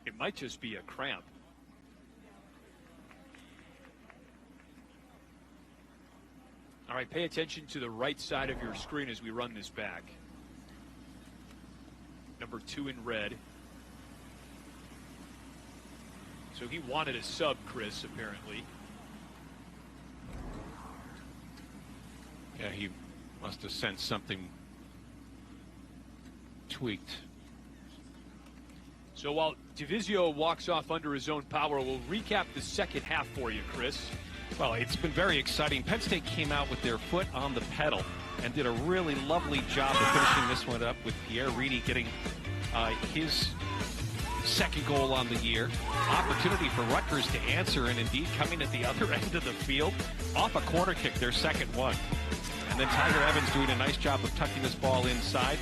It might just be a cramp. All right, pay attention to the right side of your screen as we run this back. Number 2 in red. So he wanted a sub, Chris, apparently. Yeah, he must have sensed something tweaked. So while DeVizio walks off under his own power, we'll recap the second half for you, Chris. Well, it's been very exciting. Penn State came out with their foot on the pedal and did a really lovely job of finishing this one up, with Pierre Reedy getting his second goal on the year. Opportunity for Rutgers to answer, and indeed coming at the other end of the field off a corner kick, their second one. And then Tiger Evans doing a nice job of tucking this ball inside.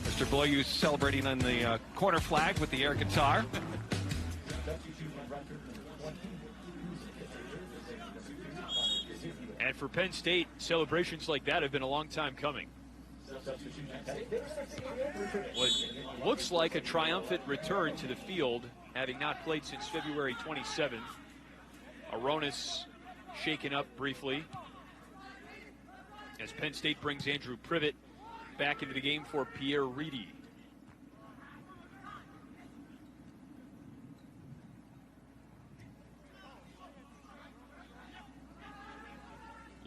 Mr. Bloyu celebrating on the corner flag with the air guitar. And for Penn State, celebrations like that have been a long time coming. What looks like a triumphant return to the field, having not played since February 27th. Aronis shaken up briefly as Penn State brings Andrew Privet back into the game for Pierre Reedy.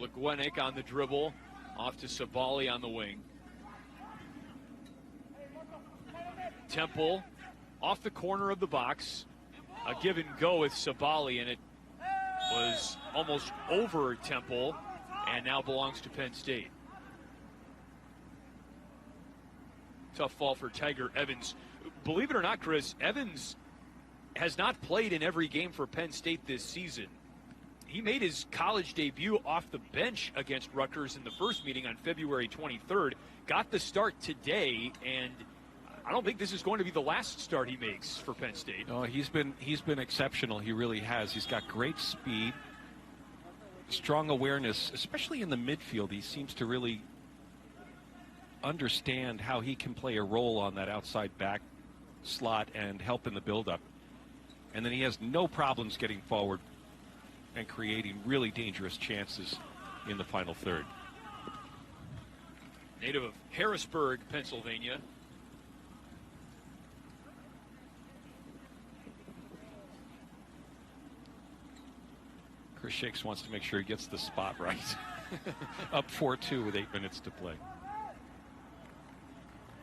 Legwenick on the dribble, off to Sabali on the wing. Temple off the corner of the box. A give and go with Sabali, and it was almost over Temple and now belongs to Penn State. Tough fall for Tiger Evans. Believe it or not, Chris, Evans has not played in every game for Penn State this season. He made his college debut off the bench against Rutgers in the first meeting on February 23rd. Got the start today, and I don't think this is going to be the last start he makes for Penn State. No, he's been exceptional. He really has. He's got great speed, strong awareness, especially in the midfield. He seems to really understand how he can play a role on that outside back slot and help in the buildup. And then he has no problems getting forward and creating really dangerous chances in the final third. Native of Harrisburg, Pennsylvania. Chris Shakes wants to make sure he gets the spot right. Up 4-2 with 8 minutes to play.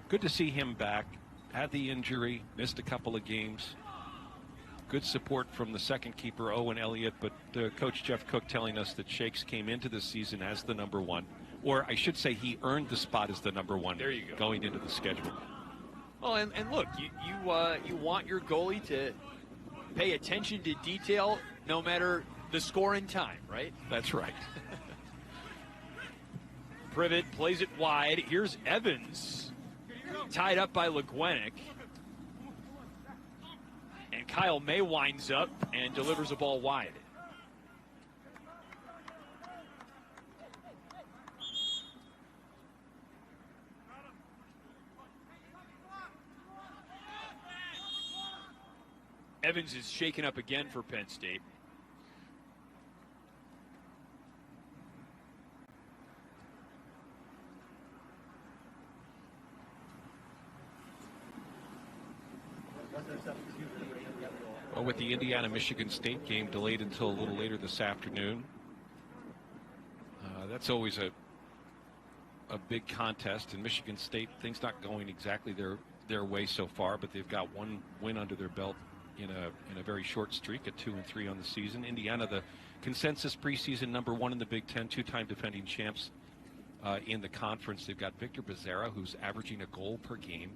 Good to see him back. Had the injury, missed a couple of games. Good support from the second keeper, Owen Elliott, but Coach Jeff Cook telling us that Shakes came into this season as the number one. Or I should say he earned the spot as the number one. There you go. Going into the schedule. Well, and look, you want your goalie to pay attention to detail no matter the score and time, right? That's right. Privet plays it wide. Here's Evans, tied up by Legwenick. And Kyle May winds up and delivers a ball wide. Evans is shaken up again for Penn State. Well, with the Indiana-Michigan State game delayed until a little later this afternoon, that's always a big contest. In Michigan State, things not going exactly their way so far, but they've got one win under their belt in a very short streak at 2-3 on the season. Indiana, the consensus preseason number 1 in the Big Ten, 2-time defending champs in the conference. They've got Victor Becerra, who's averaging a goal per game.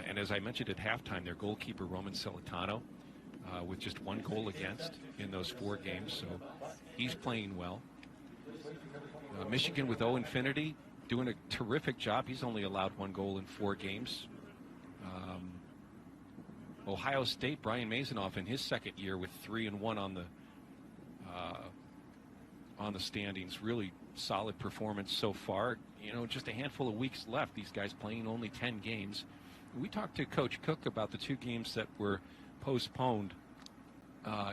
And as I mentioned at halftime, their goalkeeper, Roman Celentano, with just 1 goal against in those 4 games. So he's playing well. Michigan with Owen Finnerty doing a terrific job. He's only allowed 1 goal in 4 games. Ohio State, Brian Mazanoff in his second year with 3-1 on the standings. Really solid performance so far. You know, just a handful of weeks left. These guys playing only 10 games. We talked to Coach Cook about the 2 games that were postponed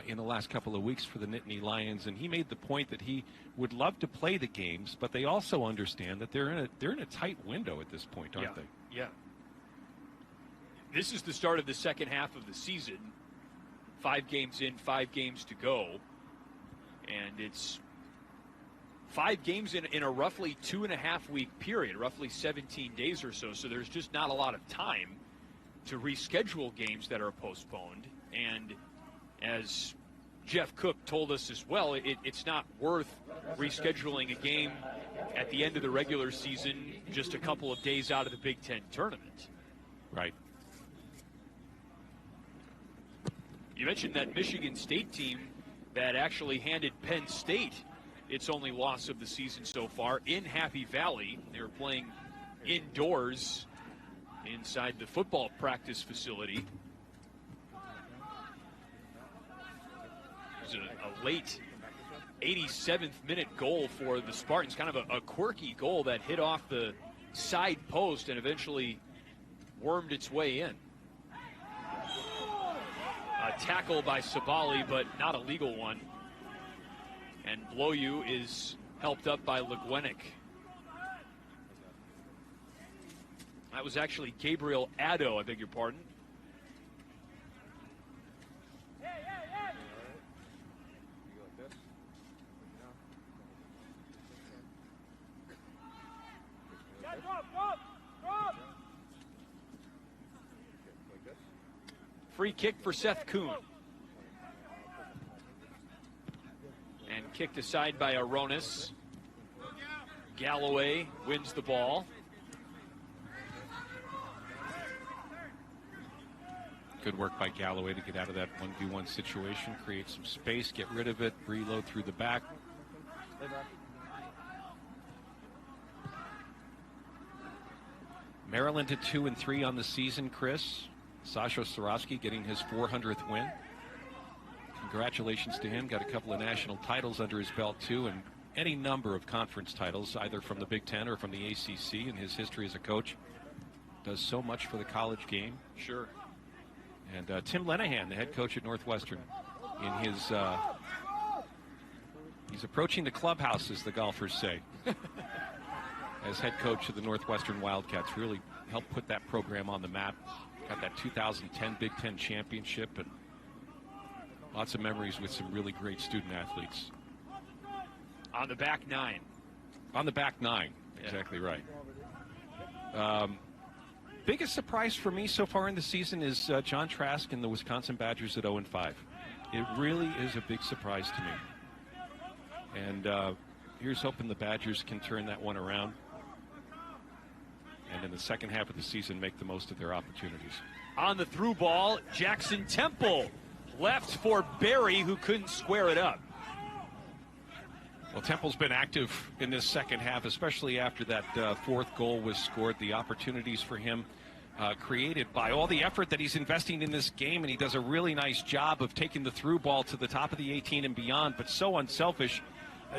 in the last couple of weeks for the Nittany Lions, and he made the point that he would love to play the games, but they also understand that they're in a tight window at this point, aren't they? Yeah. This is the start of the second half of the season. 5 games in, 5 games to go, and it's 5 games in a roughly 2.5-week period, roughly 17 days or so. So there's just not a lot of time to reschedule games that are postponed. And as Jeff Cook told us as well, it's not worth rescheduling a game at the end of the regular season just a couple of days out of the Big Ten tournament. Right. You mentioned that Michigan State team that actually handed Penn State its only loss of the season so far in Happy Valley. They were playing indoors inside the football practice facility. It was a late 87th minute goal for the Spartans, kind of a quirky goal that hit off the side post and eventually wormed its way in. A tackle by Sabali, but not a legal one. And Bloyu is helped up by Legwenick. That was actually Gabriel Addo, I beg your pardon. Free kick for Seth Kuhn. And kicked aside by Aronis. Galloway wins the ball. Good work by Galloway to get out of that 1v1 situation, create some space, get rid of it, reload through the back. Maryland at 2-3 on the season, Chris. Sasha Sorosky getting his 400th win. Congratulations to him. Got a couple of national titles under his belt, too, and any number of conference titles, either from the Big Ten or from the ACC in his history as a coach. Does so much for the college game. Sure. And Tim Lenahan, the head coach at Northwestern, in his he's approaching the clubhouse, as the golfers say, as head coach of the Northwestern Wildcats. Really helped put that program on the map. Got that 2010 Big Ten championship and lots of memories with some really great student athletes. On the back 9. On the back 9, exactly right. Biggest surprise for me so far in the season is John Trask and the Wisconsin Badgers at 0-5. It really is a big surprise to me. And here's hoping the Badgers can turn that one around. And in the second half of the season, make the most of their opportunities. On the through ball, Jackson Temple left for Berry, who couldn't square it up. Well, Temple's been active in this second half, especially after that 4th goal was scored. The opportunities for him created by all the effort that he's investing in this game, and he does a really nice job of taking the through ball to the top of the 18 and beyond, but so unselfish.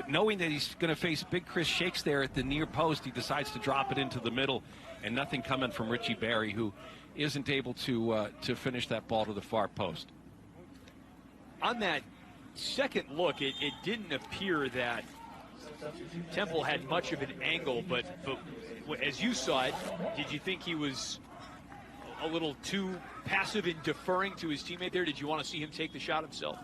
Knowing that he's going to face big Chris Shakes there at the near post, he decides to drop it into the middle, and nothing coming from Richie Berry, who isn't able to finish that ball to the far post. on that second look, it didn't appear that Temple had much of an angle, but as you saw it, did you think he was a little too passive in deferring to his teammate there? Did you want to see him take the shot himself?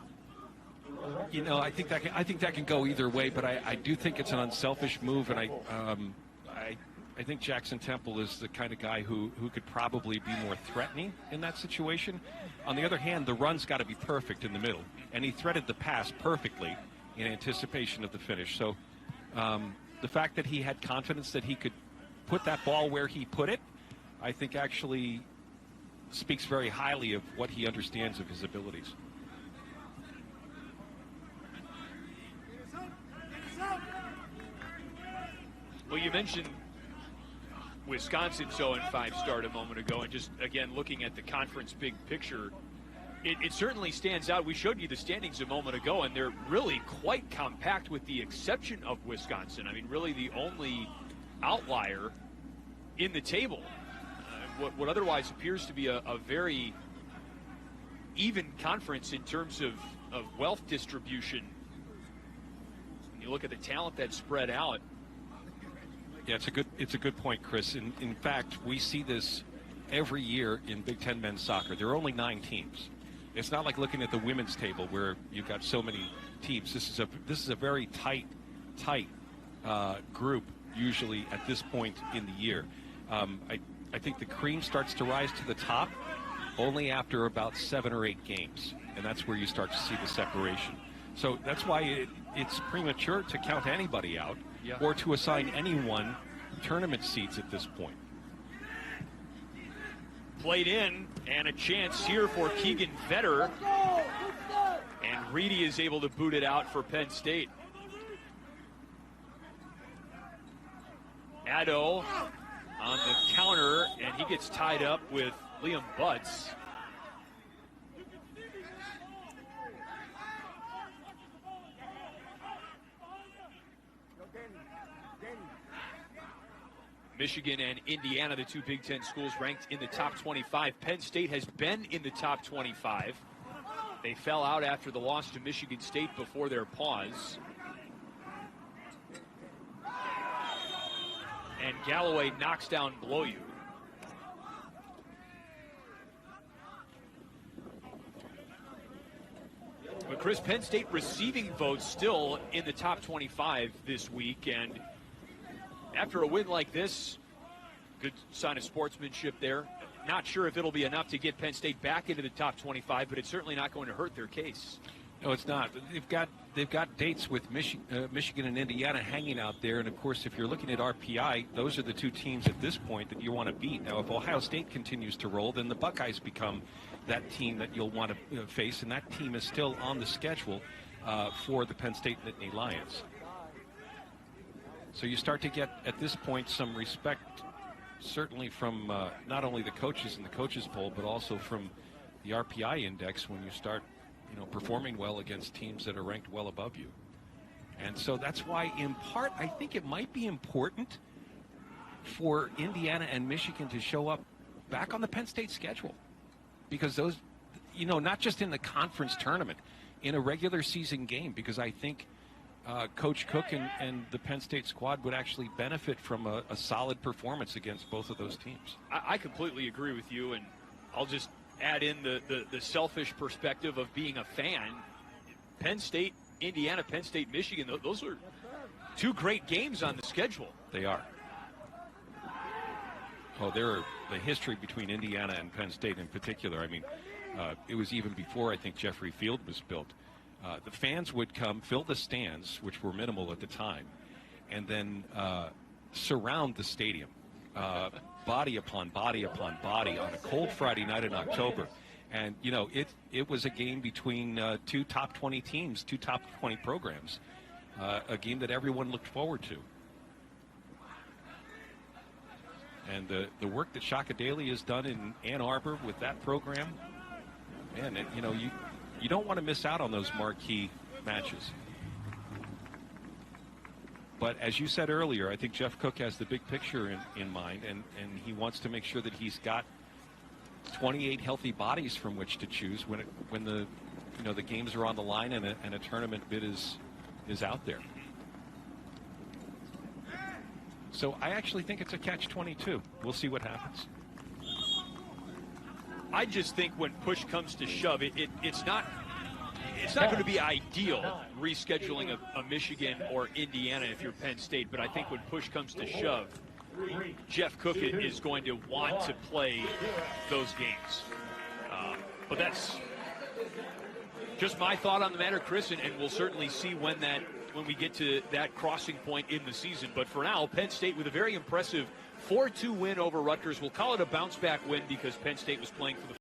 You know, I think that can go either way, but I do think it's an unselfish move, and I think Jackson Temple is the kind of guy who could probably be more threatening in that situation. On the other hand, the run's got to be perfect in the middle, and he threaded the pass perfectly in anticipation of the finish. So the fact that he had confidence that he could put that ball where he put it, I think actually speaks very highly of what he understands of his abilities. Well, you mentioned Wisconsin's 0-5 start a moment ago, and just, again, looking at the conference big picture, it certainly stands out. We showed you the standings a moment ago, and they're really quite compact with the exception of Wisconsin. I mean, really the only outlier in the table. What otherwise appears to be a very even conference in terms of wealth distribution. When you look at the talent that's spread out. Yeah, it's a good point, Chris. In fact, we see this every year in Big Ten men's soccer. There are only 9 teams. It's not like looking at the women's table where you've got so many teams. This is a very tight group usually at this point in the year. I think the cream starts to rise to the top only after about 7 or 8 games, and that's where you start to see the separation. So that's why it's premature to count anybody out. Yeah. Or to assign anyone tournament seats at this point. Played in, and a chance here for Keegan Vetter. And Reedy is able to boot it out for Penn State. Addo on the counter, and he gets tied up with Liam Butts. Michigan and Indiana, the 2 Big Ten schools ranked in the top 25. Penn State has been in the top 25. They fell out after the loss to Michigan State before their pause. And Galloway knocks down Bloyu. But Chris, Penn State receiving votes still in the top 25 this week, and after a win like this, good sign of sportsmanship there. Not sure if it'll be enough to get Penn State back into the top 25, but it's certainly not going to hurt their case. No, it's not. They've got dates with Michigan and Indiana hanging out there, and of course, if you're looking at RPI, those are the 2 teams at this point that you want to beat. Now, if Ohio State continues to roll, then the Buckeyes become that team that you'll want to face, and that team is still on the schedule for the Penn State Nittany Lions. So you start to get, at this point, some respect, certainly from not only the coaches in the coaches poll, but also from the RPI index when you start, performing well against teams that are ranked well above you. And so that's why, in part, I think it might be important for Indiana and Michigan to show up back on the Penn State schedule. Because those, not just in the conference tournament, in a regular season game, because I think Coach Cook and the Penn State squad would actually benefit from a solid performance against both of those teams. I completely agree with you, and I'll just add in the selfish perspective of being a fan. Penn State, Indiana, Penn State, Michigan, those are 2 great games on the schedule. They are. Oh, the history between Indiana and Penn State in particular. I mean, it was even before I think Jeffrey Field was built. The fans would come, fill the stands, which were minimal at the time, and then surround the stadium, body upon body upon body on a cold Friday night in October. And, it was a game between 2 top 20 teams, 2 top 20 programs, a game that everyone looked forward to. And the work that Shaka Daly has done in Ann Arbor with that program, man, you don't want to miss out on those marquee matches. But as you said earlier, I think Jeff Cook has the big picture in mind, and he wants to make sure that he's got 28 healthy bodies from which to choose when the you know, the games are on the line and a tournament bid is out there. So I actually think it's a catch-22. We'll see what happens. I just think when push comes to shove, it's not going to be ideal rescheduling a Michigan or Indiana if you're Penn State, but I think when push comes to shove, Jeff Cook is going to want to play those games. But that's just my thought on the matter, Chris, and we'll certainly see when we get to that crossing point in the season. But for now, Penn State with a very impressive 4-2 win over Rutgers. We'll call it a bounce-back win because Penn State was playing for the